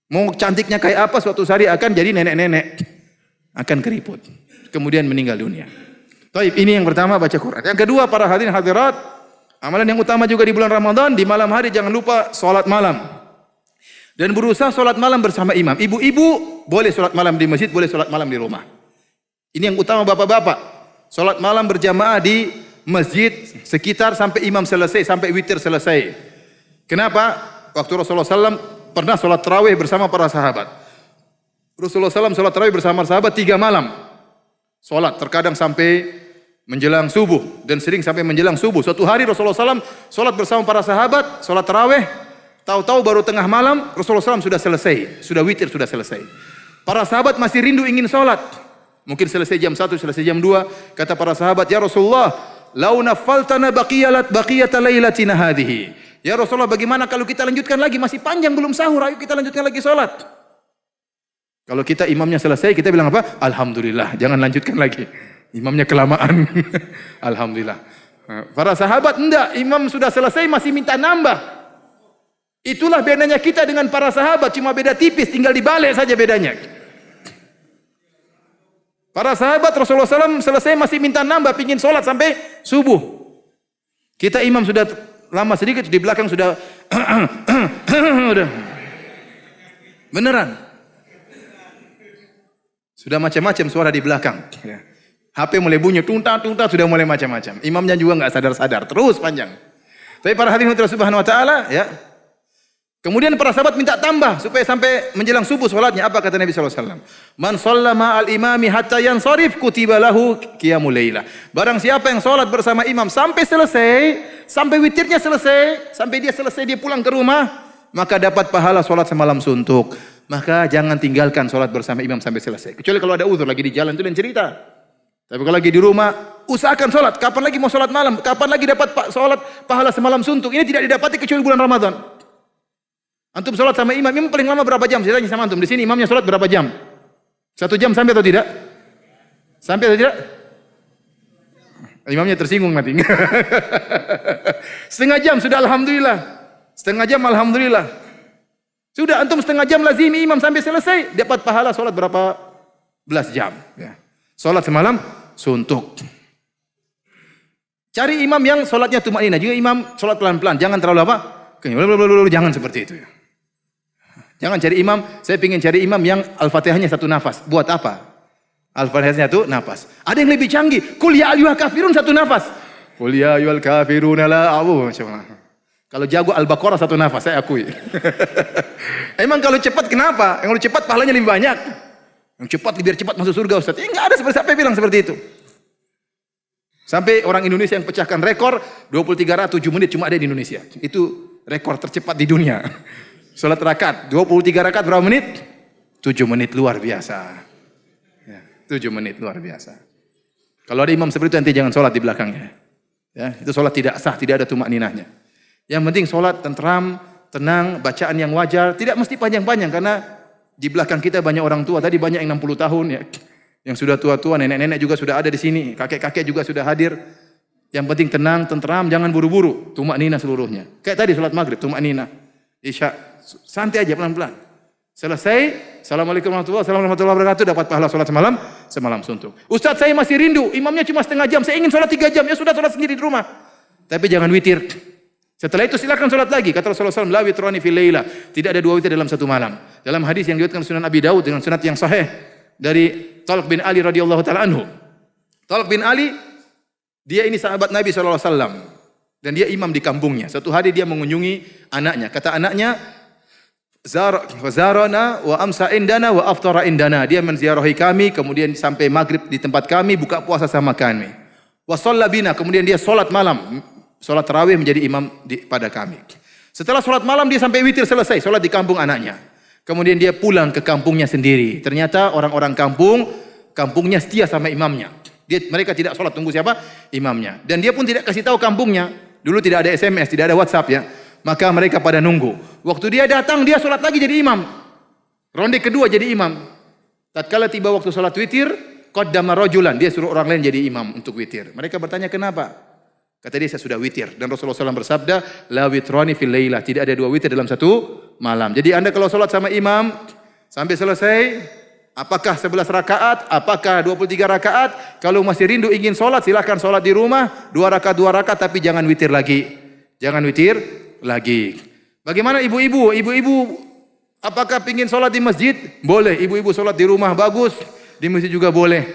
Mau cantiknya kayak apa, suatu hari akan jadi nenek-nenek, akan keriput. kemudian meninggal dunia. Baik, ini yang pertama, baca Quran. Yang kedua, para hadirin hadirat, amalan yang utama juga di bulan Ramadan, di malam hari jangan lupa salat malam. Dan berusaha salat malam bersama imam. Ibu-ibu boleh salat malam di masjid, boleh salat malam di rumah. Ini yang utama bapak-bapak. Salat malam berjamaah di masjid sekitar sampai imam selesai, sampai witir selesai. Kenapa? Waktu Rasulullah SAW pernah salat tarawih bersama para sahabat. Rasulullah SAW salat tarawih bersama sahabat 3 malam. Salat terkadang sampai menjelang subuh dan sering sampai menjelang subuh. Suatu hari Rasulullah SAW salat bersama para sahabat, salat tarawih. Tahu-tahu baru tengah malam Rasulullah SAW sudah selesai, sudah witir, sudah selesai. Para sahabat masih rindu ingin salat. Mungkin selesai jam 1, selesai jam 2. Kata para sahabat, ya Rasulullah, lau nafaltana baqiyata lailatina hadhihi. Ya Rasulullah, bagaimana kalau kita lanjutkan lagi, masih panjang belum sahur, ayo kita lanjutkan lagi salat. Kalau kita imamnya selesai, kita bilang apa? Alhamdulillah, jangan lanjutkan lagi. Imamnya kelamaan. Alhamdulillah. Para sahabat enggak, imam sudah selesai masih minta nambah. Itulah bedanya kita dengan para sahabat, cuma beda tipis, tinggal dibalik saja bedanya. Para sahabat Rasulullah SAW selesai masih minta nambah, pingin sholat sampai subuh. Kita imam sudah lama sedikit, di belakang sudah udah. Beneran. Sudah macam-macam suara di belakang. HP mulai bunyi, tungta-tungta, sudah mulai macam-macam. Imamnya juga nggak sadar-sadar, terus panjang. Tapi para hadirin subhanahu wa ta'ala, ya. Kemudian para sahabat minta tambah supaya sampai menjelang subuh salatnya. Apa kata Nabi SAW? Man shallama al-imami hatta yansarif kutiba lahu qiyamul lailah. Barang siapa yang salat bersama imam sampai selesai, sampai witirnya selesai, sampai dia selesai dia pulang ke rumah, maka dapat pahala salat semalam suntuk. Maka jangan tinggalkan salat bersama imam sampai selesai. Kecuali kalau ada uzur lagi di jalan itu lain cerita. Tapi kalau lagi di rumah, usahakan sholat. Kapan lagi mau sholat malam? Kapan lagi dapat sholat pahala semalam suntuk? Ini tidak didapati kecuali bulan Ramadan. Antum sholat sama imam, imam paling lama berapa jam? Saya tanya sama antum, di sini imamnya sholat berapa jam? 1 jam sampai atau tidak? Sampai atau tidak? Imamnya tersinggung nanti. Setengah jam sudah alhamdulillah. Setengah jam alhamdulillah. Sudah antum setengah jam lazimi imam sampai selesai, dapat pahala sholat berapa belas jam. Ya. Sholat semalam suntuk. Cari imam yang sholatnya tumakninah. Juga imam sholat pelan-pelan. Jangan terlalu apa? Jangan seperti itu. Jangan cari imam. Saya ingin cari imam yang al-fatihahnya 1 nafas. Buat apa? Al-fatihahnya 1 nafas. Ada yang lebih canggih. Qul ya ayyuhal kafirun 1 nafas. Qul ya ayyuhal kafirun la a'budu. Kalau jago Al-Baqarah 1 nafas, saya akui. Emang kalau cepat kenapa? Yang kalau cepat pahalanya lebih banyak. Yang cepat biar cepat masuk surga Ustaz. Enggak ada seperti siapa yang bilang seperti itu. Sampai orang Indonesia yang pecahkan rekor 23 rakaat 7 menit cuma ada di Indonesia. Itu rekor tercepat di dunia. Salat rakaat 23 rakaat berapa menit? 7 menit, luar biasa. Ya, 7 menit luar biasa. Kalau ada imam seperti itu nanti jangan salat di belakangnya. Ya, itu salat tidak sah, tidak ada tumakninahnya. Yang penting salat tentram, tenang, bacaan yang wajar, tidak mesti panjang-panjang karena di belakang kita banyak orang tua, tadi banyak yang 60 tahun ya. Yang sudah tua-tua, nenek-nenek juga sudah ada di sini, kakek-kakek juga sudah hadir. Yang penting tenang, tentram, jangan buru-buru, tumakninah seluruhnya. Kayak tadi salat maghrib, tumakninah. Isya, santai aja pelan-pelan. Selesai, assalamualaikum warahmatullahi wabarakatuh, dapat pahala salat semalam suntuk. Ustaz saya masih rindu, imamnya cuma setengah jam, saya ingin salat 3 jam, ya sudah salat sendiri di rumah. Tapi jangan witir. Setelah itu silakan salat lagi. Kata Rasulullah SAW, la witrani fil laila. Tidak ada 2 witir dalam 1 malam. Dalam hadis yang diriwayatkan Sunan Abi Daud dengan sunad yang sahih dari Talq bin Ali radhiyallahu taala anhu. Talq bin Ali, dia ini sahabat Nabi SAW dan dia imam di kampungnya. Suatu hari dia mengunjungi anaknya. Kata anaknya, zarana wa amsa indana wa aftara indana. Dia menziarahi kami, kemudian sampai maghrib di tempat kami, buka puasa sama kami. Wa shalla bina, kemudian dia salat malam. Salat tarawih menjadi imam pada kami. Setelah salat malam dia sampai witir selesai, salat di kampung anaknya. Kemudian dia pulang ke kampungnya sendiri. Ternyata orang-orang kampungnya setia sama imamnya. Mereka tidak salat tunggu siapa? Imamnya. Dan dia pun tidak kasih tahu kampungnya. Dulu tidak ada SMS, tidak ada WhatsApp ya. Maka mereka pada nunggu. Waktu dia datang, dia salat lagi jadi imam. Ronde kedua jadi imam. Tatkala tiba waktu salat witir, qaddama rajulan, dia suruh orang lain jadi imam untuk witir. Mereka bertanya kenapa? Kata dia, saya sudah witir. Dan Rasulullah SAW bersabda, la witrani fil lailah. Tidak ada 2 witir dalam 1 malam. Jadi anda kalau sholat sama imam, sampai selesai, Apakah 11 rakaat? Apakah 23 rakaat? Kalau masih rindu ingin sholat, silakan sholat di rumah. 2 rakaat, tapi jangan witir lagi. Jangan witir lagi. Bagaimana ibu-ibu? Ibu-ibu, apakah ingin sholat di masjid? Boleh. Ibu-ibu sholat di rumah bagus, di masjid juga boleh.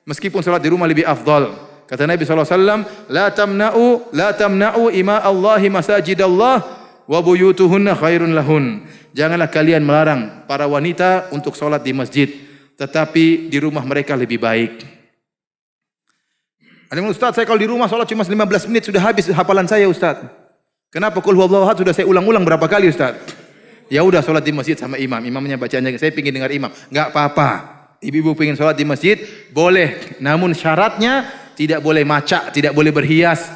Meskipun sholat di rumah lebih afdal. Kata Nabi SAW, La tamna'u ima Allahi masajidallah, wa buyutuhunna khairun lahun. Janganlah kalian melarang para wanita untuk sholat di masjid, tetapi di rumah mereka lebih baik. Ada yang Ustaz, saya kalau di rumah sholat cuma 15 menit sudah habis hafalan saya Ustaz. Kenapa qul huwallahu ahad sudah saya ulang-ulang berapa kali Ustaz? Ya udah sholat di masjid sama imam, imamnya bacanya saya pingin dengar imam. Enggak apa-apa. Ibu-ibu pengen sholat di masjid boleh, namun syaratnya tidak boleh macak, tidak boleh berhias.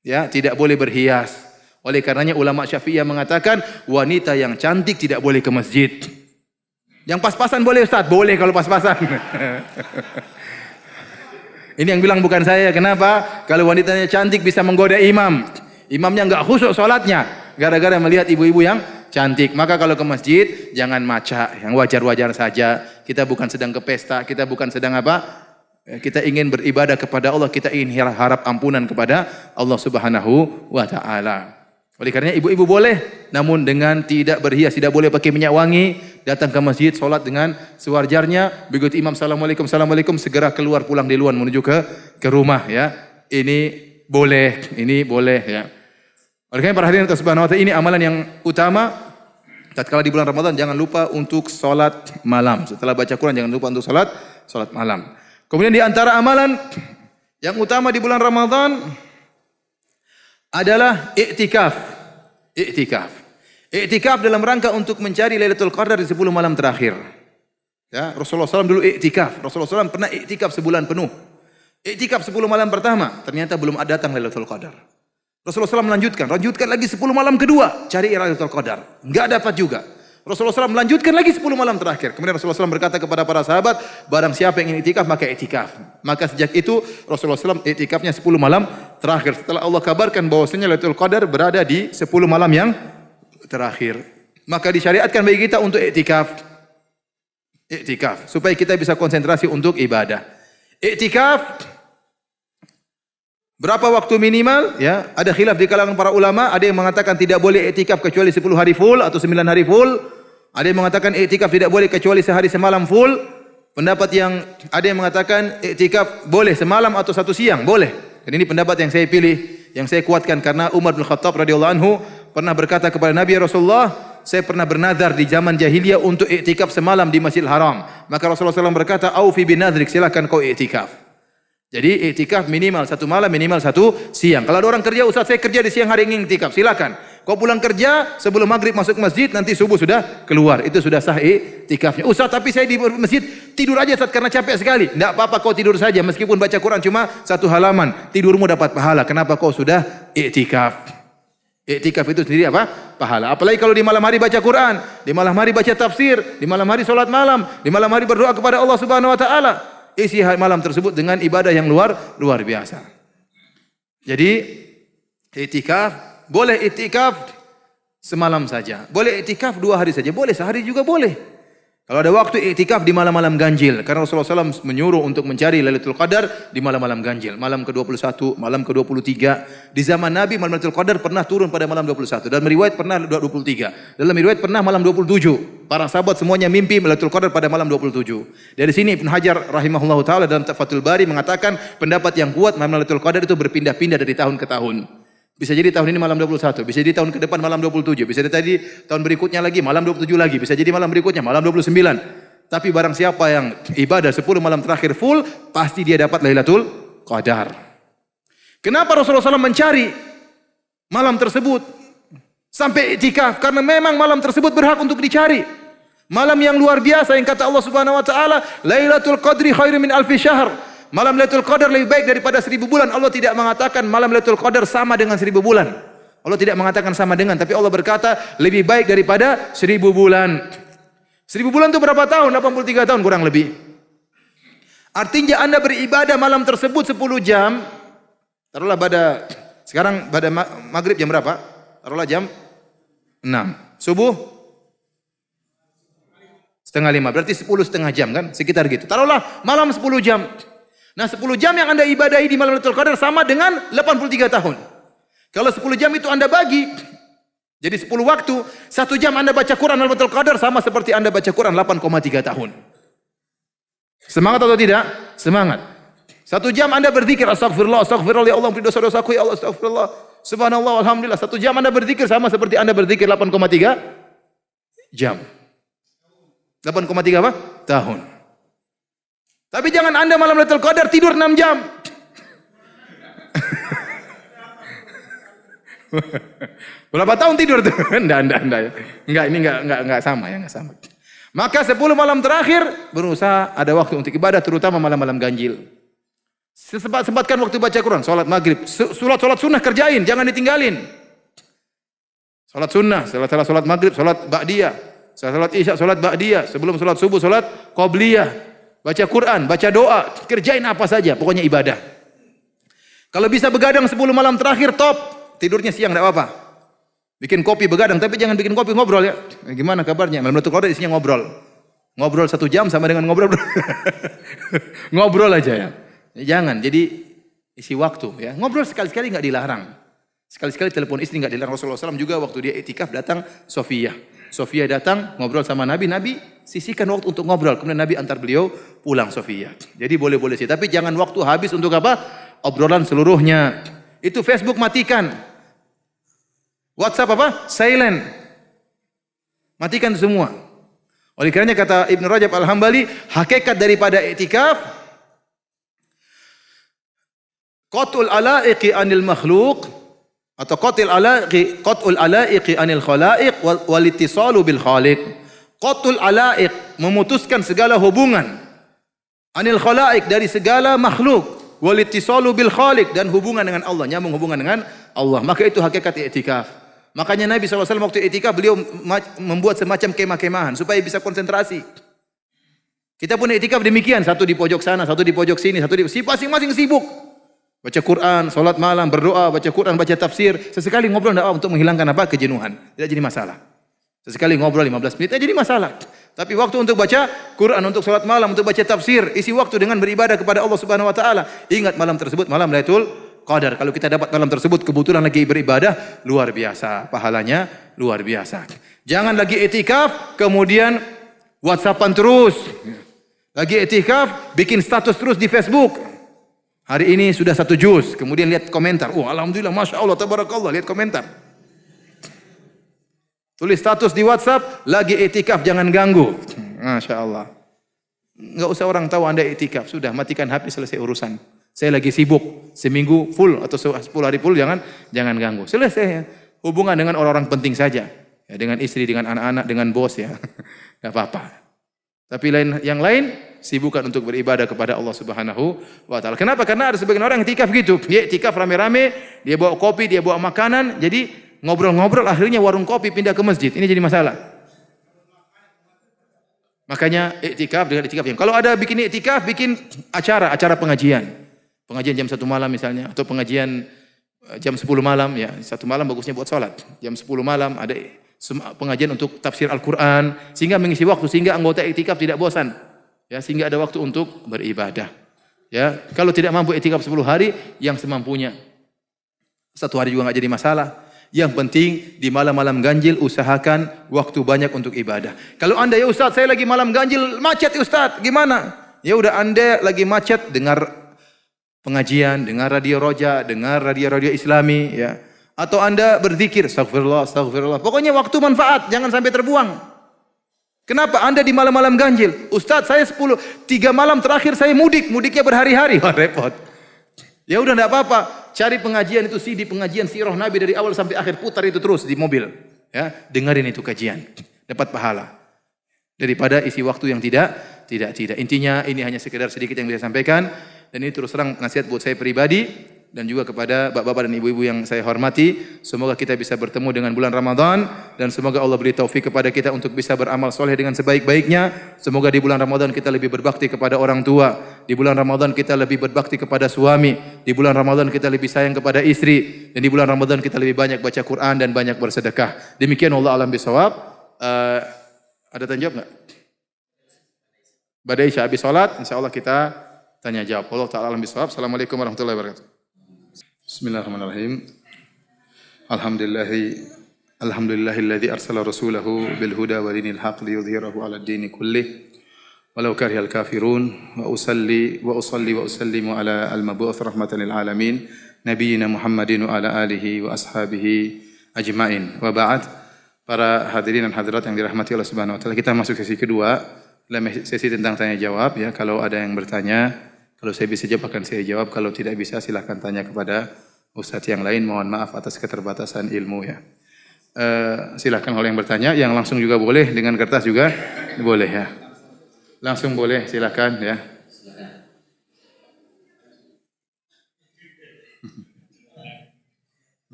Ya, tidak boleh berhias. Oleh karenanya ulama Syafi'iyah mengatakan wanita yang cantik tidak boleh ke masjid. Yang pas-pasan boleh Ustaz? Boleh kalau pas-pasan. Ini yang bilang bukan saya. Kenapa? Kalau wanitanya cantik bisa menggoda imam. Imamnya enggak khusyuk salatnya gara-gara melihat ibu-ibu yang cantik. Maka kalau ke masjid jangan macak, yang wajar-wajar saja. Kita bukan sedang ke pesta, kita bukan sedang apa? Kita ingin beribadah kepada Allah, kita ingin harap ampunan kepada Allah Subhanahu wa taala. Oleh karenanya ibu-ibu boleh, namun dengan tidak berhias, tidak boleh pakai minyak wangi, datang ke masjid, solat dengan sewajarnya, begitu imam assalamualaikum, assalamualaikum, segera keluar pulang duluan menuju ke rumah ya. Ini boleh ya. Oleh karena para hadirin subhanahu wa ta'ala, ini amalan yang utama. Tatkala di bulan Ramadan jangan lupa untuk solat malam. Setelah baca Quran jangan lupa untuk solat malam. Kemudian di antara amalan yang utama di bulan Ramadan adalah i'tikaf. I'tikaf dalam rangka untuk mencari Lailatul Qadar di 10 malam terakhir. Ya, Rasulullah SAW dulu i'tikaf. Rasulullah SAW pernah i'tikaf sebulan penuh. I'tikaf 10 malam pertama, ternyata belum ada datang Lailatul Qadar. Rasulullah SAW lanjutkan lagi 10 malam kedua, cari Lailatul Qadar. Enggak dapat juga. Rasulullah SAW melanjutkan lagi 10 malam terakhir. Kemudian Rasulullah SAW berkata kepada para sahabat, barang siapa yang ingin i'tikaf maka i'tikaf. Maka sejak itu Rasulullah SAW i'tikafnya 10 malam terakhir. Setelah Allah kabarkan bahwasanya Lailatul Qadar berada di 10 malam yang terakhir. Maka disyariatkan bagi kita untuk i'tikaf supaya kita bisa konsentrasi untuk ibadah. I'tikaf berapa waktu minimal? Ya, ada khilaf di kalangan para ulama. Ada yang mengatakan tidak boleh i'tikaf kecuali 10 hari full atau 9 hari full. Ada yang mengatakan i'tikaf tidak boleh kecuali sehari semalam full. Pendapat yang ada yang mengatakan i'tikaf boleh semalam atau satu siang, boleh. Dan ini pendapat yang saya pilih, yang saya kuatkan karena Umar bin Khattab radhiyallahu anhu pernah berkata kepada Nabi Rasulullah, saya pernah bernazar di zaman jahiliyah untuk i'tikaf semalam di Masjidil Haram. Maka Rasulullah SAW berkata, "Aufi binadrik, silakan kau i'tikaf." Jadi i'tikaf minimal 1 malam, minimal 1 siang. Kalau ada orang kerja, Ustaz saya kerja di siang hari ingin i'tikaf, silakan. Kau pulang kerja sebelum maghrib masuk masjid, nanti subuh sudah keluar, itu sudah sah i'tikafnya. Ustaz tapi saya di masjid tidur aja Ustaz karena capek sekali. Tidak apa-apa kau tidur saja, meskipun baca Quran cuma 1 halaman, tidurmu dapat pahala. Kenapa kau sudah i'tikaf? I'tikaf itu sendiri apa? Pahala. Apalagi kalau di malam hari baca Quran, di malam hari baca tafsir, di malam hari salat malam, di malam hari berdoa kepada Allah Subhanahu wa taala. Isi malam tersebut dengan ibadah yang luar biasa. Jadi i'tikaf, boleh i'tikaf semalam saja, boleh i'tikaf 2 hari saja, boleh sehari juga boleh. Kalau ada waktu i'tikaf di malam-malam ganjil, karena Rasulullah SAW menyuruh untuk mencari Lailatul Qadar di malam-malam ganjil, malam ke-21, malam ke-23. Di zaman Nabi malam Lailatul Qadar pernah turun pada malam 21. Dalam riwayat pernah 23. Dalam riwayat pernah malam 27. Para sahabat semuanya mimpi Lailatul Qadar pada malam 27. Dari sini Ibnu Hajar rahimahullahu taala dalam Fathul Bari mengatakan pendapat yang kuat malam Lailatul Qadar itu berpindah-pindah dari tahun ke tahun. Bisa jadi tahun ini malam 21, bisa jadi tahun ke depan malam 27, bisa jadi tahun berikutnya lagi malam 27 lagi, bisa jadi malam berikutnya malam 29. Tapi barang siapa yang ibadah 10 malam terakhir full, pasti dia dapat Lailatul Qadar. Kenapa Rasulullah SAW mencari malam tersebut sampai i'tikaf? Karena memang malam tersebut berhak untuk dicari. Malam yang luar biasa yang kata Allah Subhanahu wa taala, Lailatul Qadri khairum min alfi syahr. Malam Lailatul Qadar lebih baik daripada 1000 bulan. Allah tidak mengatakan malam Lailatul Qadar sama dengan 1000 bulan. Allah tidak mengatakan sama dengan, tapi Allah berkata lebih baik daripada 1000 bulan. 1000 bulan itu berapa tahun? 83 tahun kurang lebih. Artinya Anda beribadah malam tersebut 10 jam. Taruhlah sekarang pada maghrib jam berapa? Taruhlah jam 6. Subuh setengah 5, berarti 10,5 jam kan, sekitar gitu. Taruhlah malam 10 jam. Nah 10 jam yang Anda ibadahi di malam Lailatul Qadar sama dengan 83 tahun. Kalau 10 jam itu Anda bagi, jadi 10 waktu, 1 jam Anda baca Quran Lailatul Qadar sama seperti Anda baca Quran 8,3 tahun. Semangat atau tidak? Semangat. 1 jam Anda berzikir, astagfirullah, astagfirullah, ya Allah, ampuni dosa-dosaku, ya Allah, astagfirullah, subhanallah, alhamdulillah. 1 jam Anda berzikir sama seperti Anda berzikir 8,3 jam. 8,3 apa? Tahun. Tapi jangan Anda malam Lailatul Qadar tidur 6 jam. Berapa tahun tidur tuh? Enggak. Enggak, ini enggak sama ya, enggak sama. Maka 10 malam terakhir berusaha ada waktu untuk ibadah, terutama malam-malam ganjil. Sempatkan waktu baca Quran, salat maghrib, salat sunnah kerjain, jangan ditinggalin. Salat sunnah, setelah salat maghrib, salat ba'diyah, salat isya, salat ba'diyah, sebelum salat subuh, salat qabliyah, baca Quran, baca doa, kerjain apa saja, pokoknya ibadah. Kalau bisa begadang 10 malam terakhir top, tidurnya siang enggak apa-apa. Bikin kopi begadang, tapi jangan bikin kopi ngobrol ya. Gimana kabarnya? Malam Lailatul Qadar isinya ngobrol. Ngobrol 1 jam sama dengan ngobrol. Ngobrol aja ya. Jangan, jadi isi waktu ya. Ngobrol sekali-sekali enggak dilarang. Sekali-sekali telepon istri enggak dilarang. Rasulullah SAW juga waktu dia itikaf datang Sofia. Sofia datang ngobrol sama Nabi. Nabi sisihkan waktu untuk ngobrol. Kemudian Nabi antar beliau pulang Sofia. Jadi boleh-boleh sih. Tapi jangan waktu habis untuk apa? Obrolan seluruhnya. Itu Facebook matikan. WhatsApp apa? Silent. Matikan semua. Oleh karenanya kata Ibnu Rajab Al-Hambali, hakikat daripada iktikaf qatul alaiqi anil makhluk atau qatul alaiqi anil khalaiq wal ittisalu bil khaliq. Qatul alaiq memutuskan segala hubungan anil khalaiq dari segala makhluk wal ittisalu bil khaliq dan hubungan dengan Allah, nyambung hubungan dengan Allah. Maka itu hakikat iktikaf. Makanya Nabi SAW waktu iktikaf beliau membuat semacam kemah-kemahan supaya bisa konsentrasi. Kita pun iktikaf demikian, satu di pojok sana, satu di pojok sini, satu di masing-masing sibuk. Baca Quran, salat malam, berdoa, baca Quran, baca tafsir. Sesekali ngobrol enggak untuk menghilangkan apa? Kejenuhan. Tidak jadi masalah. Sesekali ngobrol 15 menit tidak jadi masalah. Tapi waktu untuk baca Quran, untuk salat malam, untuk baca tafsir, isi waktu dengan beribadah kepada Allah Subhanahu wa taala. Ingat malam tersebut malam Lailatul Qadar. Kalau kita dapat malam tersebut kebetulan lagi beribadah, luar biasa, pahalanya luar biasa. Jangan lagi iktikaf kemudian WhatsAppan terus. Lagi iktikaf bikin status terus di Facebook. Hari ini sudah 1 juz, kemudian lihat komentar. Oh, alhamdulillah, masya Allah, tabarakallah, lihat komentar. Tulis status di WhatsApp, lagi iktikaf, jangan ganggu. Masya Allah. Enggak usah orang tahu Anda iktikaf, sudah matikan HP, selesai urusan. Saya lagi sibuk, seminggu full atau 10 hari full, jangan ganggu. Selesai ya. Hubungan dengan orang-orang penting saja. Ya, dengan istri, dengan anak-anak, dengan bos ya. Enggak apa-apa. Tapi yang lain sibukkan untuk beribadah kepada Allah Subhanahu wa taala. Kenapa? Karena ada sebagian orang yang iktikaf gitu. Dia iktikaf rame-rame, dia bawa kopi, dia bawa makanan, jadi ngobrol-ngobrol akhirnya warung kopi pindah ke masjid. Ini jadi masalah. Makanya iktikaf dengan iktikaf yang. Kalau ada bikin iktikaf, bikin acara pengajian. Pengajian jam 1 malam misalnya, atau pengajian jam 10 malam ya. 1 malam bagusnya buat sholat. Jam 10 malam ada pengajian untuk tafsir Al-Quran, sehingga mengisi waktu, sehingga anggota iktikaf tidak bosan. Ya, sehingga ada waktu untuk beribadah. Ya, kalau tidak mampu iktikaf 10 hari, yang semampunya. 1 hari juga enggak jadi masalah. Yang penting di malam-malam ganjil usahakan waktu banyak untuk ibadah. Kalau Anda, ya Ustaz, saya lagi malam ganjil macet ya Ustaz, gimana? Ya udah, Anda lagi macet, dengar pengajian, dengar radio Roja, dengar radio Islami ya. Atau Anda berzikir, astagfirullah. Pokoknya waktu manfaat, jangan sampai terbuang. Kenapa? Anda di malam-malam ganjil. Ustaz, saya 3 malam terakhir saya mudiknya berhari-hari. Wah, repot. Ya udah, enggak apa-apa. Cari pengajian itu, CD pengajian sirah Nabi dari awal sampai akhir, putar itu terus di mobil. Ya, dengerin itu kajian. Dapat pahala. Daripada isi waktu yang tidak. Intinya ini hanya sekedar sedikit yang bisa sampaikan, dan ini terus terang nasihat buat saya pribadi dan juga kepada bapak-bapak dan ibu-ibu yang saya hormati. Semoga kita bisa bertemu dengan bulan Ramadan, dan semoga Allah beri taufik kepada kita untuk bisa beramal soleh dengan sebaik-baiknya. Semoga di bulan Ramadan kita lebih berbakti kepada orang tua, di bulan Ramadan kita lebih berbakti kepada suami, di bulan Ramadan kita lebih sayang kepada istri, dan di bulan Ramadan kita lebih banyak baca Quran dan banyak bersedekah. Demikian, Allah alam bisawab. Ada tanya jawab enggak? Ba'da isya habis salat, insyaallah kita tanya jawab. Allah taala alam bisawab. Assalamualaikum warahmatullahi wabarakatuh. Bismillahirrahmanirrahim. Alhamdulillahilladzi arsala rasulahu bil huda wa dinil haqq liyudhhirahu 'ala ad-dini kullih walau karihal kafirun wa usalli wa usallimu ala al-mab'uts rahmatan lil alamin nabiyyina Muhammadin wa ala alihi wa ashabihi ajmain. Wa ba'd. Para hadirin dan hadirat yang dirahmati Allah Subhanahu wa taala, kita masuk sesi kedua, sesi tentang tanya jawab ya. Kalau ada yang bertanya, kalau saya bisa jawab akan saya jawab, kalau tidak bisa silakan tanya kepada ustaz yang lain. Mohon maaf atas keterbatasan ilmu ya. Silakan kalau yang bertanya, yang langsung juga boleh, dengan kertas juga boleh ya. Langsung boleh, silakan ya.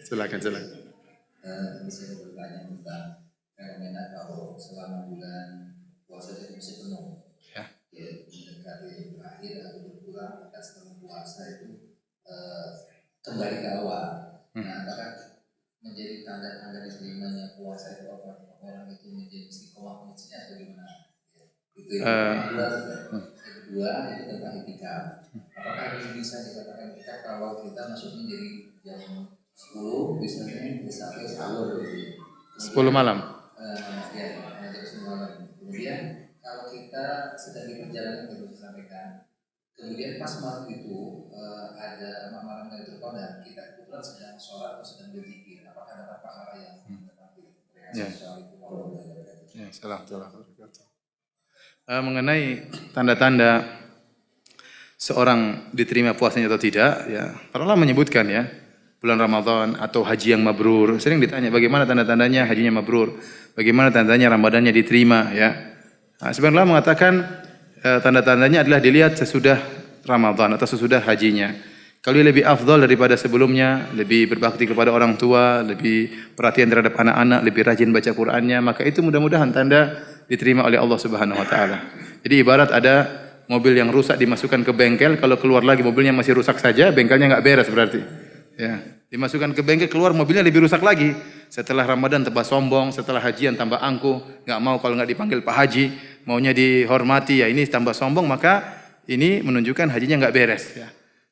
Silakan. Saya bertanya tentang fenomena kalau selama bulan puasa itu masih penuh, ya mendekati akhir atau berkurang, maka setelah puasa itu kembali ke awal. Nah, apakah menjadi tanda-tanda diterimanya puasa itu apa? Orang itu menjadi istiqomah masjidnya atau gimana? Itu yang kedua itu tentang itikaf. Apakah ini bisa dikatakan itikaf kalau kita masuk menjadi jam 10 biasanya sampai sahur gitu. 10 malam. Ya, jam 10 malam. Kemudian kalau kita sedang di perjalanan yang bisa sampaikan, kemudian pas malam itu ada malam dari terkoda, kita kebetulan sedang sholat atau sedang berzikir, apakah dapat pahala yang Ya. Ya, salam. Mengenai tanda-tanda seorang diterima puasanya atau tidak, ya, para ulama menyebutkan ya, bulan Ramadan atau haji yang mabrur. Sering ditanya bagaimana tanda-tandanya hajinya mabrur, bagaimana tandanya Ramadannya diterima ya. Nah, sebenarnya mengatakan tanda-tandanya adalah dilihat sesudah Ramadan atau sesudah hajinya. Kalau dia lebih afdal daripada sebelumnya, lebih berbakti kepada orang tua, lebih perhatian terhadap anak-anak, lebih rajin baca Qur'annya, maka itu mudah-mudahan tanda diterima oleh Allah Subhanahu wa taala. Jadi ibarat ada mobil yang rusak dimasukkan ke bengkel, kalau keluar lagi mobilnya masih rusak saja, bengkelnya enggak beres berarti. Ya, dimasukkan ke bengkel, keluar mobilnya lebih rusak lagi. Setelah Ramadan tambah sombong, setelah hajian tambah angkuh, enggak mau kalau enggak dipanggil Pak Haji, maunya dihormati, ya ini tambah sombong, maka ini menunjukkan hajinya enggak beres ya.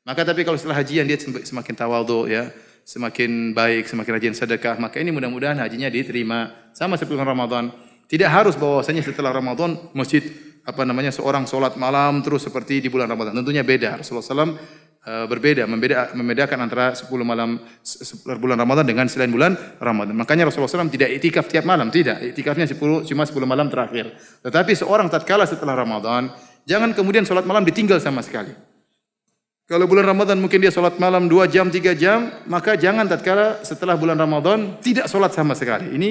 Maka tapi kalau setelah hajian dia semakin tawadhu ya, semakin baik, semakin rajin sedekah, maka ini mudah-mudahan hajinya diterima. Sama seperti Ramadan. Tidak harus bahwasanya setelah Ramadan masjid seorang sholat malam terus seperti di bulan Ramadan. Tentunya beda. Rasulullah SAW membedakan antara 10 malam bulan Ramadan dengan selain bulan Ramadan. Makanya Rasulullah SAW tidak iktikaf tiap malam, tidak. Iktikafnya cuma 10 malam terakhir. Tetapi seorang tatkala setelah Ramadan, jangan kemudian sholat malam ditinggal sama sekali. Kalau bulan Ramadan mungkin dia sholat malam 2 jam, 3 jam, maka jangan tatkala setelah bulan Ramadan tidak sholat sama sekali. Ini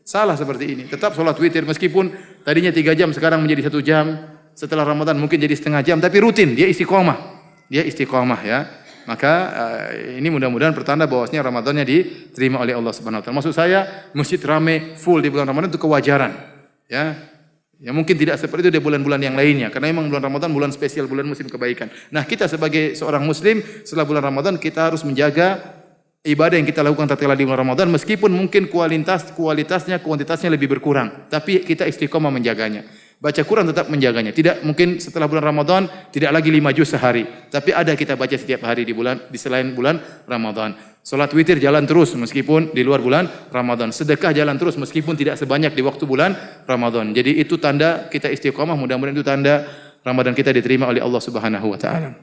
salah seperti ini. Tetap sholat witir meskipun tadinya 3 jam sekarang menjadi 1 jam. Setelah Ramadan mungkin jadi setengah jam, tapi rutin, dia istiqomah. Dia istiqomah ya. Maka ini mudah-mudahan pertanda bahwasanya Ramadannya diterima oleh Allah Subhanahu wa taala. Maksud saya masjid ramai full di bulan Ramadan itu kewajaran. Ya. Ya mungkin tidak seperti itu di bulan-bulan yang lainnya karena memang bulan Ramadan bulan spesial, bulan musim kebaikan. Nah, kita sebagai seorang muslim setelah bulan Ramadan kita harus menjaga ibadah yang kita lakukan tatkala di bulan Ramadan meskipun mungkin kuantitasnya lebih berkurang, tapi kita istiqomah menjaganya. Baca Quran tetap menjaganya. Tidak mungkin setelah bulan Ramadan tidak lagi 5 juz sehari, tapi ada kita baca setiap hari di selain bulan Ramadan. Salat witir jalan terus meskipun di luar bulan Ramadan. Sedekah jalan terus meskipun tidak sebanyak di waktu bulan Ramadan. Jadi itu tanda kita istiqomah, mudah-mudahan itu tanda Ramadan kita diterima oleh Allah Subhanahu wa taala.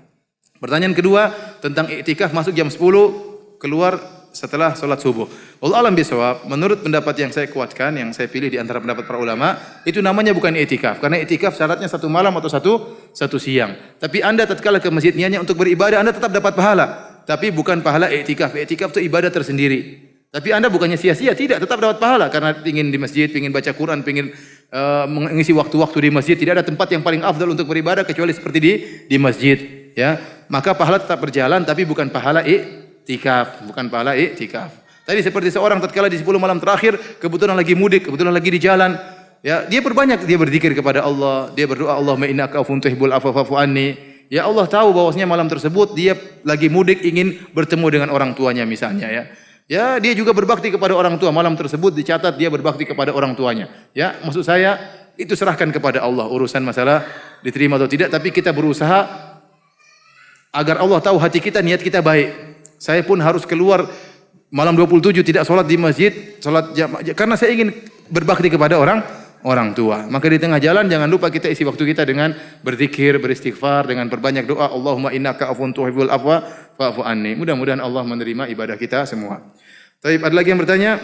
Pertanyaan kedua tentang iktikaf masuk jam 10, keluar setelah sholat subuh. Allah alam bisawab, menurut pendapat yang saya kuatkan, yang saya pilih di antara pendapat para ulama, itu namanya bukan i'tikaf. Karena i'tikaf syaratnya 1 malam atau satu siang. Tapi Anda tatkala ke masjid niatnya untuk beribadah, Anda tetap dapat pahala. Tapi bukan pahala i'tikaf. I'tikaf itu ibadah tersendiri. Tapi Anda bukannya sia-sia, tidak, tetap dapat pahala. Karena ingin di masjid, ingin baca Quran, ingin mengisi waktu-waktu di masjid. Tidak ada tempat yang paling afdal untuk beribadah kecuali seperti di masjid. Ya, maka pahala tetap berjalan, tapi bukan pahala i'tikaf, bukan pahala i'tikaf. Tadi seperti seorang tatkala di 10 malam terakhir kebetulan lagi mudik, kebetulan lagi di jalan, ya, dia berzikir kepada Allah, dia berdoa Allahumma innaka afuwwun tuhibbul afwa fa'fu anni. Ya Allah tahu bahwasanya malam tersebut dia lagi mudik ingin bertemu dengan orang tuanya misalnya ya. Ya, dia juga berbakti kepada orang tua. Malam tersebut dicatat dia berbakti kepada orang tuanya. Ya, maksud saya itu serahkan kepada Allah urusan masalah diterima atau tidak, tapi kita berusaha agar Allah tahu hati kita, niat kita baik. Saya pun harus keluar malam 27 tidak sholat di masjid, sholat karena saya ingin berbakti kepada orang tua. Maka di tengah jalan jangan lupa kita isi waktu kita dengan berzikir, beristighfar, dengan perbanyak doa. Allahumma innaka afuwun tuhibbul afwa fa'fu anni. Mudah-mudahan Allah menerima ibadah kita semua. Tapi ada lagi yang bertanya,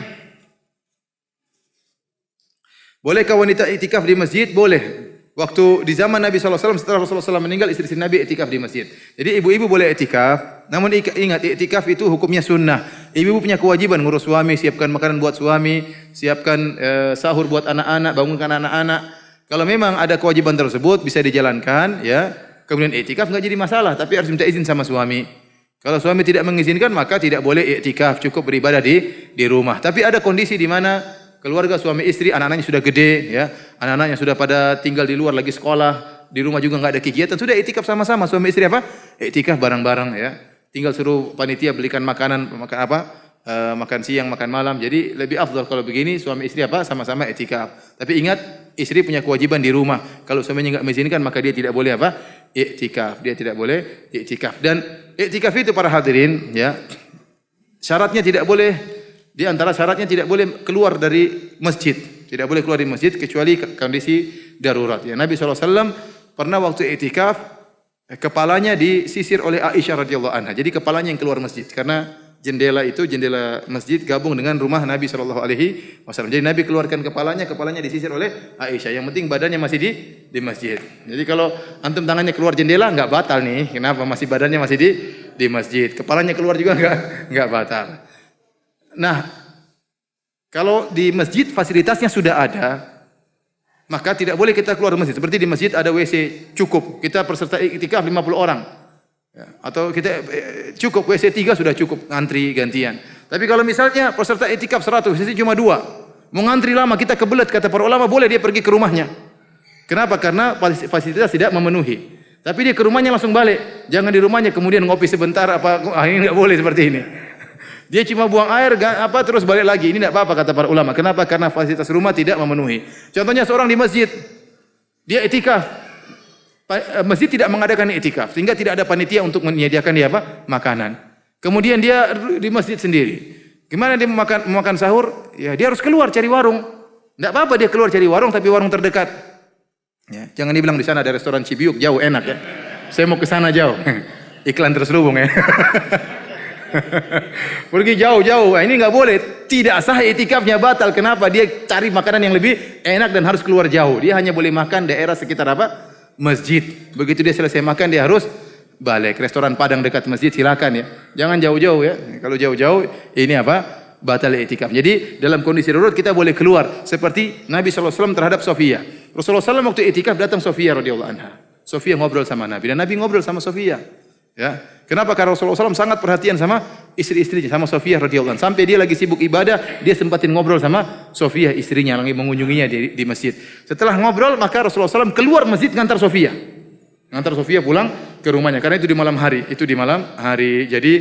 bolehkah wanita iktikaf di masjid? Boleh. Waktu di zaman Nabi SAW, setelah Rasulullah SAW meninggal, istri Nabi iktikaf di masjid. Jadi ibu-ibu boleh iktikaf, namun ingat iktikaf itu hukumnya sunnah. Ibu-ibu punya kewajiban ngurus suami, siapkan makanan buat suami, siapkan sahur buat anak-anak, bangunkan anak-anak. Kalau memang ada kewajiban tersebut bisa dijalankan, ya. Kemudian iktikaf nggak jadi masalah, tapi harus minta izin sama suami. Kalau suami tidak mengizinkan, maka tidak boleh iktikaf, cukup beribadah di rumah. Tapi ada kondisi di mana keluarga suami istri, anak-anaknya sudah gede, ya, anak-anaknya sudah pada tinggal di luar lagi sekolah, di rumah juga nggak ada kegiatan, sudah iktikaf sama-sama suami istri apa? Iktikaf bareng-bareng, ya. Tinggal suruh panitia belikan makanan, makan siang, makan malam. Jadi lebih afdal kalau begini suami istri apa? Sama-sama iktikaf. Tapi ingat, istri punya kewajiban di rumah. Kalau suaminya nggak mengizinkan, maka dia tidak boleh apa? Iktikaf. Dia tidak boleh iktikaf. Dan iktikaf itu para hadirin, ya, syaratnya tidak boleh. Di antara syaratnya tidak boleh keluar dari masjid. Tidak boleh keluar dari masjid kecuali kondisi darurat. Ya, Nabi SAW pernah waktu iktikaf, kepalanya disisir oleh Aisyah radhiyallahu anha. Jadi kepalanya yang keluar masjid. Karena jendela itu, jendela masjid gabung dengan rumah Nabi SAW. Jadi Nabi keluarkan kepalanya disisir oleh Aisyah. Yang penting badannya masih di masjid. Jadi kalau antum tangannya keluar jendela, nggak batal nih. Kenapa? Masih badannya masih di masjid. Kepalanya keluar juga nggak batal. Nah, kalau di masjid fasilitasnya sudah ada, maka tidak boleh kita keluar masjid. Seperti di masjid ada WC cukup, kita peserta iktikaf 50 orang. Ya, atau kita cukup WC 3 sudah cukup, ngantri gantian. Tapi kalau misalnya peserta iktikaf 100, WC cuma 2, mau ngantri lama, kita kebelet, kata para ulama boleh dia pergi ke rumahnya. Kenapa? Karena fasilitas tidak memenuhi. Tapi dia ke rumahnya langsung balik. Jangan di rumahnya kemudian ngopi sebentar ini enggak boleh seperti ini. Dia cuma buang air terus balik lagi. Ini tidak apa-apa kata para ulama. Kenapa? Karena fasilitas rumah tidak memenuhi. Contohnya seorang di masjid, dia iktikaf. Masjid tidak mengadakan iktikaf sehingga tidak ada panitia untuk menyediakan dia makanan. Kemudian dia di masjid sendiri. Gimana dia makan sahur? Ya, dia harus keluar cari warung. Tidak apa-apa dia keluar cari warung, tapi warung terdekat. Ya, jangan dibilang di sana ada restoran Cibiuk, jauh, enak ya. Saya mau ke sana jauh. Iklan terselubung ya. Pergi jauh-jauh, ini nggak boleh. Tidak sah iktikafnya, batal. Kenapa? Dia cari makanan yang lebih enak dan harus keluar jauh. Dia hanya boleh makan daerah sekitar masjid. Begitu dia selesai makan, dia harus balik. Restoran Padang dekat masjid silakan ya. Jangan jauh-jauh ya. Kalau jauh-jauh ini batal iktikaf. Jadi dalam kondisi darurat kita boleh keluar. Seperti Nabi SAW terhadap Sofia. Rasulullah SAW waktu iktikaf datang Sofia radhiyallahu anha. Sofia ngobrol sama Nabi dan Nabi ngobrol sama Sofia. Ya, kenapa? Karena Rasulullah SAW sangat perhatian sama istri-istrinya, sama Sofia radhiyallahu anha. Sampai dia lagi sibuk ibadah, dia sempatin ngobrol sama Sofia istrinya, lagi mengunjunginya di masjid. Setelah ngobrol, maka Rasulullah SAW keluar masjid ngantar Sofia pulang ke rumahnya. Karena itu di malam hari. Jadi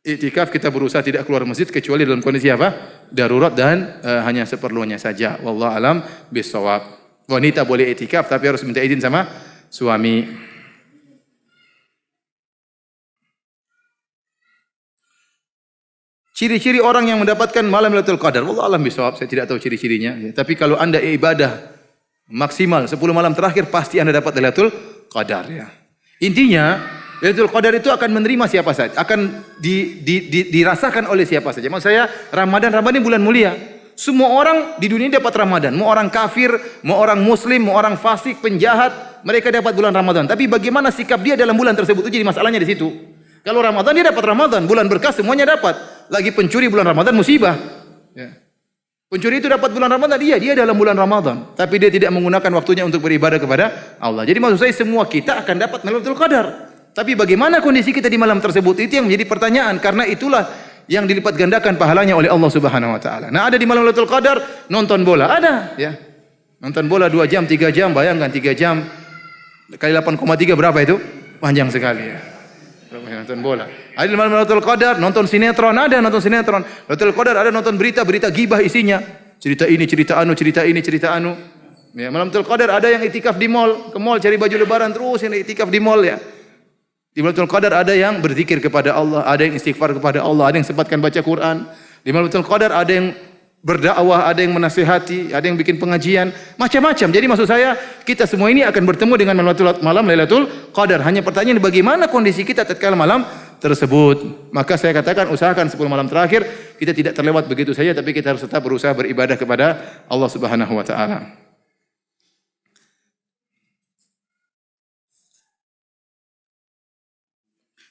iktikaf kita berusaha tidak keluar masjid kecuali dalam kondisi darurat dan hanya seperlunya saja. Wallahu alam bissawab. Wanita boleh iktikaf tapi harus minta izin sama suami. Ciri-ciri orang yang mendapatkan malam Lailatul Qadar. Wallahu a'lam bishawab, saya tidak tahu ciri-cirinya. Tapi kalau Anda ibadah maksimal 10 malam terakhir pasti Anda dapat Lailatul Qadar ya. Intinya Lailatul Qadar itu akan menerima siapa saja, akan dirasakan oleh siapa saja. Maksud saya Ramadan ini bulan mulia. Semua orang di dunia dapat Ramadan. Mau orang kafir, mau orang muslim, mau orang fasik, penjahat, mereka dapat bulan Ramadan. Tapi bagaimana sikap dia dalam bulan tersebut itu jadi masalahnya di situ. Kalau Ramadan dia dapat Ramadan, bulan berkah semuanya dapat. Lagi pencuri bulan Ramadan musibah. Ya. Pencuri itu dapat bulan Ramadan, dia dalam bulan Ramadan, tapi dia tidak menggunakan waktunya untuk beribadah kepada Allah. Jadi maksud saya semua kita akan dapat Lailatul Qadar. Tapi bagaimana kondisi kita di malam tersebut itu yang menjadi pertanyaan, karena itulah yang dilipat gandakan pahalanya oleh Allah Subhanahu wa taala. Nah, ada di malam Lailatul Qadar nonton bola, ada ya. Nonton bola 2 jam, 3 jam, bayangkan 3 jam kali 8,3 berapa itu? Panjang sekali ya. Nonton bola. Ada di malam Lailatul Qadar nonton sinetron, ada nonton sinetron. Lailatul Qadar ada nonton berita-berita gibah isinya. Cerita ini, cerita anu, cerita ini, cerita anu. Ya, Lailatul Qadar ada yang itikaf di mall, ke mall cari baju lebaran terus yang itikaf di mall ya. Di Lailatul Qadar ada yang berzikir kepada Allah, ada yang istighfar kepada Allah, ada yang sempatkan baca Quran. Di Lailatul Qadar ada yang berdakwah, ada yang menasihati, ada yang bikin pengajian, macam-macam. Jadi maksud saya, kita semua ini akan bertemu dengan malam Lailatul Qadar. Hanya pertanyaan bagaimana kondisi kita tatkala malam tersebut. Maka saya katakan usahakan 10 malam terakhir kita tidak terlewat begitu saja, tapi kita harus tetap berusaha beribadah kepada Allah Subhanahu wa taala.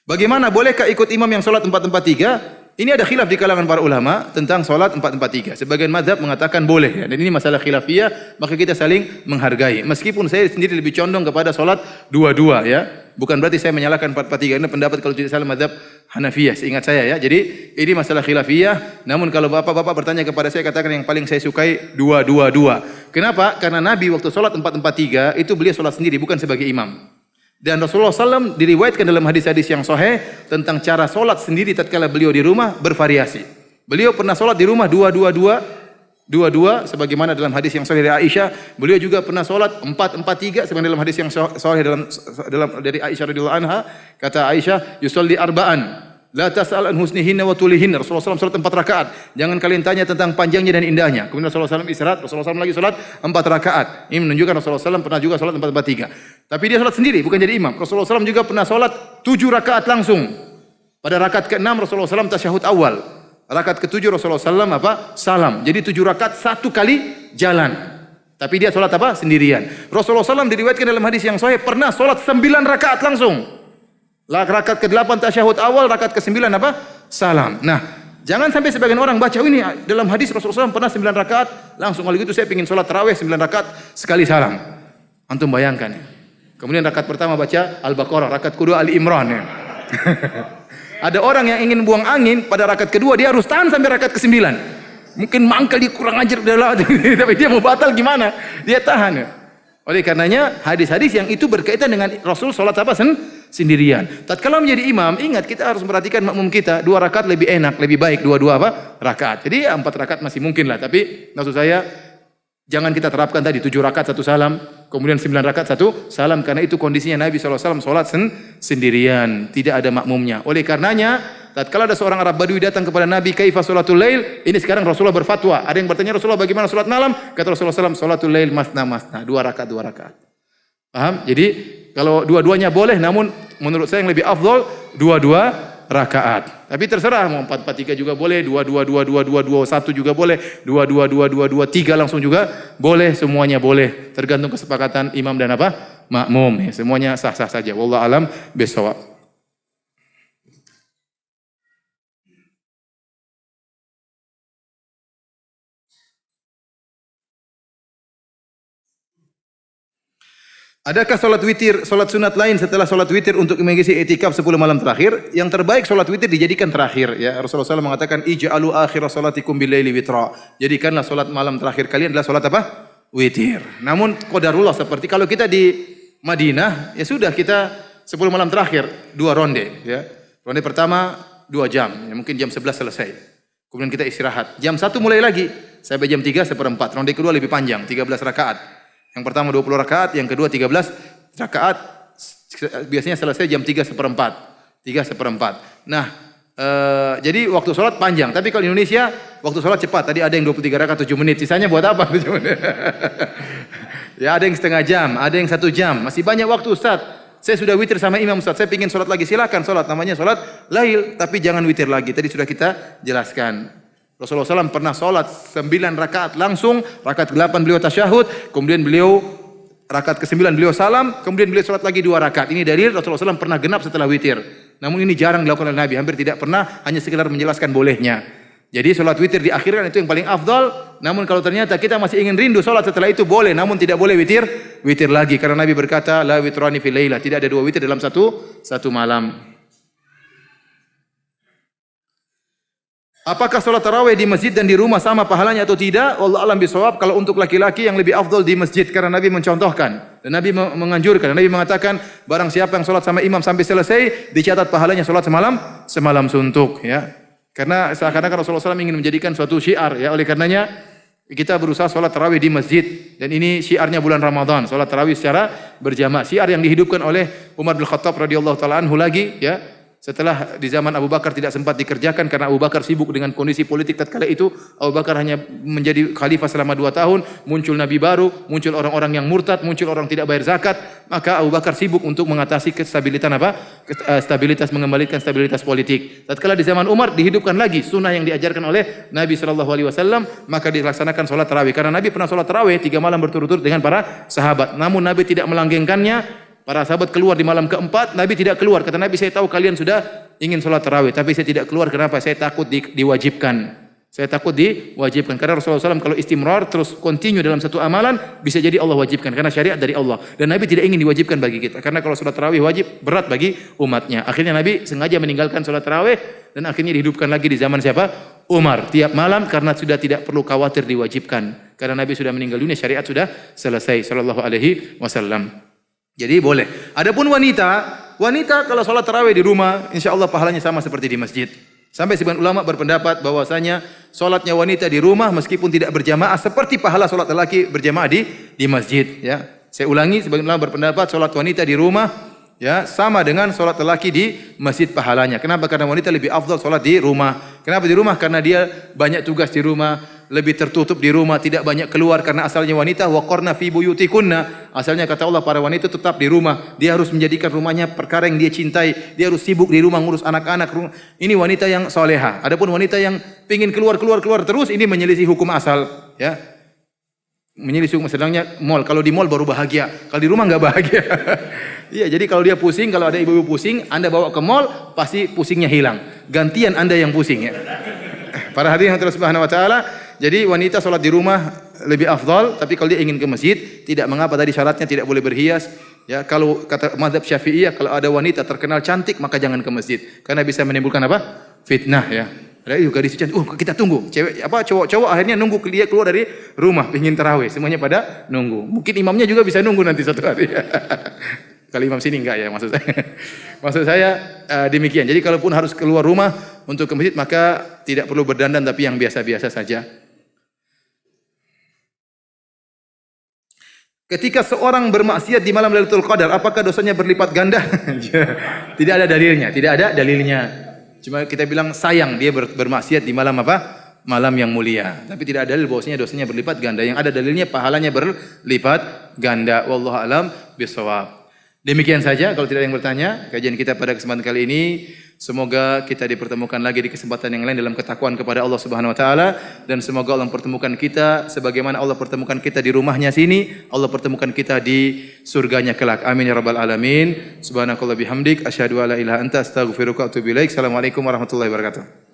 Bagaimana bolehkah ikut imam yang salat 4-4-3? Ini ada khilaf di kalangan para ulama tentang salat 4-4-3. Sebagian mazhab mengatakan boleh ya. Dan ini masalah khilafiyah, maka kita saling menghargai. Meskipun saya sendiri lebih condong kepada salat 2-2 ya. Bukan berarti saya menyalahkan 4-4-3. Ini pendapat kalau tidak salah mazhab Hanafiyah, seingat saya ya. Jadi ini masalah khilafiyah. Namun kalau bapak-bapak bertanya kepada saya, katakan yang paling saya sukai 2-2-2. Kenapa? Karena Nabi waktu salat 4-4-3 itu beliau salat sendiri, bukan sebagai imam. Dan Rasulullah SAW diriwayatkan dalam hadis-hadis yang sahih tentang cara solat sendiri tatkala beliau di rumah bervariasi. Beliau pernah solat di rumah 2-2-2 sebagaimana dalam hadis yang sahih dari Aisyah. Beliau juga pernah solat 4-4-3 sebagaimana dalam hadis yang sahih dalam dari Aisyah radhiyallahu anha. Kata Aisyah, yusalli arba'an. La tas'al an husnihinna wa tulihinna. Rasulullah SAW salat 4 rakaat. Jangan kalian tanya tentang panjangnya dan indahnya. Kemudian Rasulullah SAW istirahat. Rasulullah SAW lagi salat 4 rakaat. Ini menunjukkan Rasulullah SAW pernah juga salat 4-4-3. Tapi dia salat sendiri, bukan jadi imam. Rasulullah SAW juga pernah salat 7 rakaat langsung. Pada rakaat ke-6 Rasulullah SAW tasyahud awal. Rakaat ke-7 Rasulullah SAW salam. Jadi 7 rakaat 1 kali jalan. Tapi dia salat sendirian. Rasulullah SAW diriwayatkan dalam hadis yang sahih pernah salat 9 rakaat langsung. Rakaat ke-8 tasyahud awal, rakaat ke-9 salam. Nah, jangan sampai sebagian orang baca ini dalam hadis Rasulullah SAW pernah 9 rakaat langsung. Kalau gitu saya ingin salat tarawih 9 rakaat sekali salam. Antum bayangkan ya. Kemudian rakaat pertama baca Al-Baqarah, rakaat kedua Ali Imran ya. Ada orang yang ingin buang angin pada rakaat kedua, dia harus tahan sampai rakaat ke-9. Mungkin mangkal dia kurang ajar tapi dia mau batal gimana? Dia tahan ya. Oleh karenanya hadis-hadis yang itu berkaitan dengan Rasul salat sendirian. Tatkala menjadi imam, ingat kita harus memperhatikan makmum kita. 2 rakaat lebih enak, lebih baik 2 rakaat. Jadi 4 rakaat masih mungkin lah. Tapi maksud saya jangan kita terapkan tadi 7 rakaat 1 salam, kemudian 9 rakaat 1 salam, karena itu kondisinya Nabi SAW salat sendirian, tidak ada makmumnya. Oleh karenanya tatkala ada seorang Arab Badui datang kepada Nabi, kaifa salatul lail? Ini sekarang Rasulullah berfatwa. Ada yang bertanya Rasulullah bagaimana salat malam? Kata Rasulullah SAW, salatul lail masna, 2 rakaat. Paham? Jadi kalau dua-duanya boleh, namun menurut saya yang lebih afdol 2 rakaat. Tapi terserah mau 4-4-3 juga boleh, 2-2-2-2-2-2-1 juga boleh, 2-2-2-2-2-3 langsung juga boleh, semuanya boleh. Tergantung kesepakatan imam dan makmum. Ya, semuanya sah-sah saja. Wallahu alam bisawab. Adakah salat witir, salat sunat lain setelah salat witir untuk mengisi i'tikaf 10 malam terakhir? Yang terbaik salat witir dijadikan terakhir ya. Rasulullah SAW mengatakan ij'alu akhir salatikum bil-laili witra. Jadikanlah salat malam terakhir kalian adalah salat witir. Namun qadarullah seperti kalau kita di Madinah ya sudah kita 10 malam terakhir 2 ronde ya. Ronde pertama 2 jam, ya mungkin jam 11 selesai. Kemudian kita istirahat. Jam 1 mulai lagi sampai jam 3 seperempat. Ronde kedua lebih panjang, 13 rakaat. Yang pertama 20 rakaat, yang kedua 13 rakaat. Biasanya selesai jam 3 seperempat. Nah, jadi waktu sholat panjang. Tapi kalau di Indonesia waktu sholat cepat. Tadi ada yang 23 rakaat 7 menit. Sisanya buat apa? Ya ada yang setengah jam, ada yang 1 jam. Masih banyak waktu Ustaz. Saya sudah witir sama imam Ustaz. Saya ingin sholat lagi. Silakan sholat. Namanya sholat lail. Tapi jangan witir lagi. Tadi sudah kita jelaskan. Rasulullah SAW pernah sholat 9 rakaat langsung, rakaat ke-8 beliau tasyahud, kemudian beliau rakaat ke-9 beliau salam, kemudian beliau sholat lagi 2 rakaat. Ini dalil Rasulullah SAW pernah genap setelah witir. Namun ini jarang dilakukan oleh Nabi, hampir tidak pernah, hanya sekedar menjelaskan bolehnya. Jadi sholat witir diakhirkan itu yang paling afdal. Namun kalau ternyata kita masih ingin rindu sholat setelah itu boleh, namun tidak boleh witir lagi. Karena Nabi berkata, la witrani fil lailah, tidak ada 2 witir dalam satu malam. Apakah sholat tarawih di masjid dan di rumah sama pahalanya atau tidak? Wallahu a'lam bishawab. Kalau untuk laki-laki yang lebih afdal di masjid, karena Nabi mencontohkan dan Nabi menganjurkan. Nabi mengatakan barang siapa yang sholat sama imam sampai selesai dicatat pahalanya sholat semalam suntuk ya. Karena seakan-akan Rasulullah SAW ingin menjadikan suatu syiar ya. Oleh karenanya Kita berusaha sholat tarawih di masjid dan ini syiarnya bulan Ramadan, sholat tarawih secara berjamaah. Syiar yang dihidupkan oleh Umar bin Khattab radhiyallahu taala anhu lagi, ya. Setelah di zaman Abu Bakar tidak sempat dikerjakan karena Abu Bakar sibuk dengan kondisi politik tatkala itu. Abu Bakar hanya menjadi khalifah selama 2 tahun, muncul nabi baru, muncul orang-orang yang murtad, muncul orang tidak bayar zakat, maka Abu Bakar sibuk untuk mengatasi stabilitas, mengembalikan stabilitas politik. Tatkala di zaman Umar dihidupkan lagi sunnah yang diajarkan oleh Nabi sallallahu alaihi wasallam, maka dilaksanakan salat tarawih. Karena Nabi pernah salat tarawih 3 malam berturut-turut dengan para sahabat. Namun Nabi tidak melanggengkannya. Para sahabat keluar di malam keempat, Nabi tidak keluar. Kata Nabi, saya tahu kalian sudah ingin sholat tarawih, tapi saya tidak keluar. Kenapa? Saya takut diwajibkan. Saya takut diwajibkan. Karena Rasulullah SAW kalau istimrar terus continue dalam satu amalan, bisa jadi Allah wajibkan. Karena syariat dari Allah. Dan Nabi tidak ingin diwajibkan bagi kita. Karena kalau sholat tarawih wajib, berat bagi umatnya. Akhirnya Nabi sengaja meninggalkan sholat tarawih, dan akhirnya dihidupkan lagi di zaman siapa? Umar. Tiap malam karena sudah tidak perlu khawatir diwajibkan. Karena Nabi sudah meninggal dunia, syariat sudah selesai. Sallallahu alaihi wasallam. Jadi boleh. Adapun wanita kalau sholat tarawih di rumah, insya Allah pahalanya sama seperti di masjid. Sampai sebagian ulama berpendapat bahwasanya sholatnya wanita di rumah meskipun tidak berjamaah seperti pahala sholat lelaki berjamaah di masjid. Ya, saya ulangi, sebagian ulama berpendapat sholat wanita di rumah ya sama dengan sholat lelaki di masjid pahalanya. Kenapa? Karena wanita lebih afdal sholat di rumah. Kenapa di rumah? Karena dia banyak tugas di rumah, lebih tertutup di rumah, tidak banyak keluar karena asalnya wanita waqarna fi buyutikunna. Asalnya kata Allah para wanita tetap di rumah. Dia harus menjadikan rumahnya perkara yang dia cintai. Dia harus sibuk di rumah ngurus anak-anak. Ini wanita yang soleha. Adapun wanita yang pingin keluar terus, ini menyelisih hukum asal, ya. Menyelisih hukum sedangnya mall. Kalau di mall baru bahagia. Kalau di rumah enggak bahagia. Iya, jadi kalau dia pusing, kalau ada ibu-ibu pusing, Anda bawa ke mall, pasti pusingnya hilang. Gantian Anda yang pusing, ya. Para hadirin yang Allah Subhanahu wa taala, jadi wanita sholat di rumah lebih afdal, tapi kalau dia ingin ke masjid, tidak mengapa, tadi syaratnya tidak boleh berhias. Ya, kalau kata mazhab Syafi'iyah, kalau ada wanita terkenal cantik, maka jangan ke masjid, karena bisa menimbulkan apa? Fitnah, ya. Ada juga di sini, kita tunggu. Cowok akhirnya nunggu dia keluar dari rumah, ingin tarawih, semuanya pada nunggu. Mungkin imamnya juga bisa nunggu nanti satu hari. Kalau imam sini enggak, ya, maksud saya. Maksud saya demikian. Jadi kalaupun harus keluar rumah untuk ke masjid, maka tidak perlu berdandan, tapi yang biasa-biasa saja. Ketika seorang bermaksiat di malam Lailatul Qadar, apakah dosanya berlipat ganda? Tidak ada dalilnya. Cuma kita bilang sayang dia bermaksiat di malam apa? Malam yang mulia. Tapi tidak ada dalil bahwasanya dosanya berlipat ganda. Yang ada dalilnya pahalanya berlipat ganda. Wallahu a'lam bishawab. Demikian saja, kalau tidak ada yang bertanya, kajian kita pada kesempatan kali ini. Semoga kita dipertemukan lagi di kesempatan yang lain dalam ketakwaan kepada Allah Subhanahu wa taala, dan semoga Allah mempertemukan kita sebagaimana Allah pertemukan kita di rumahnya sini, Allah pertemukan kita di surganya kelak. Amin ya rabbal alamin. Subhanakallah bihamdik asyhadu alla ilaha anta astaghfiruka wa atubu ilaik. Assalamualaikum warahmatullahi wabarakatuh.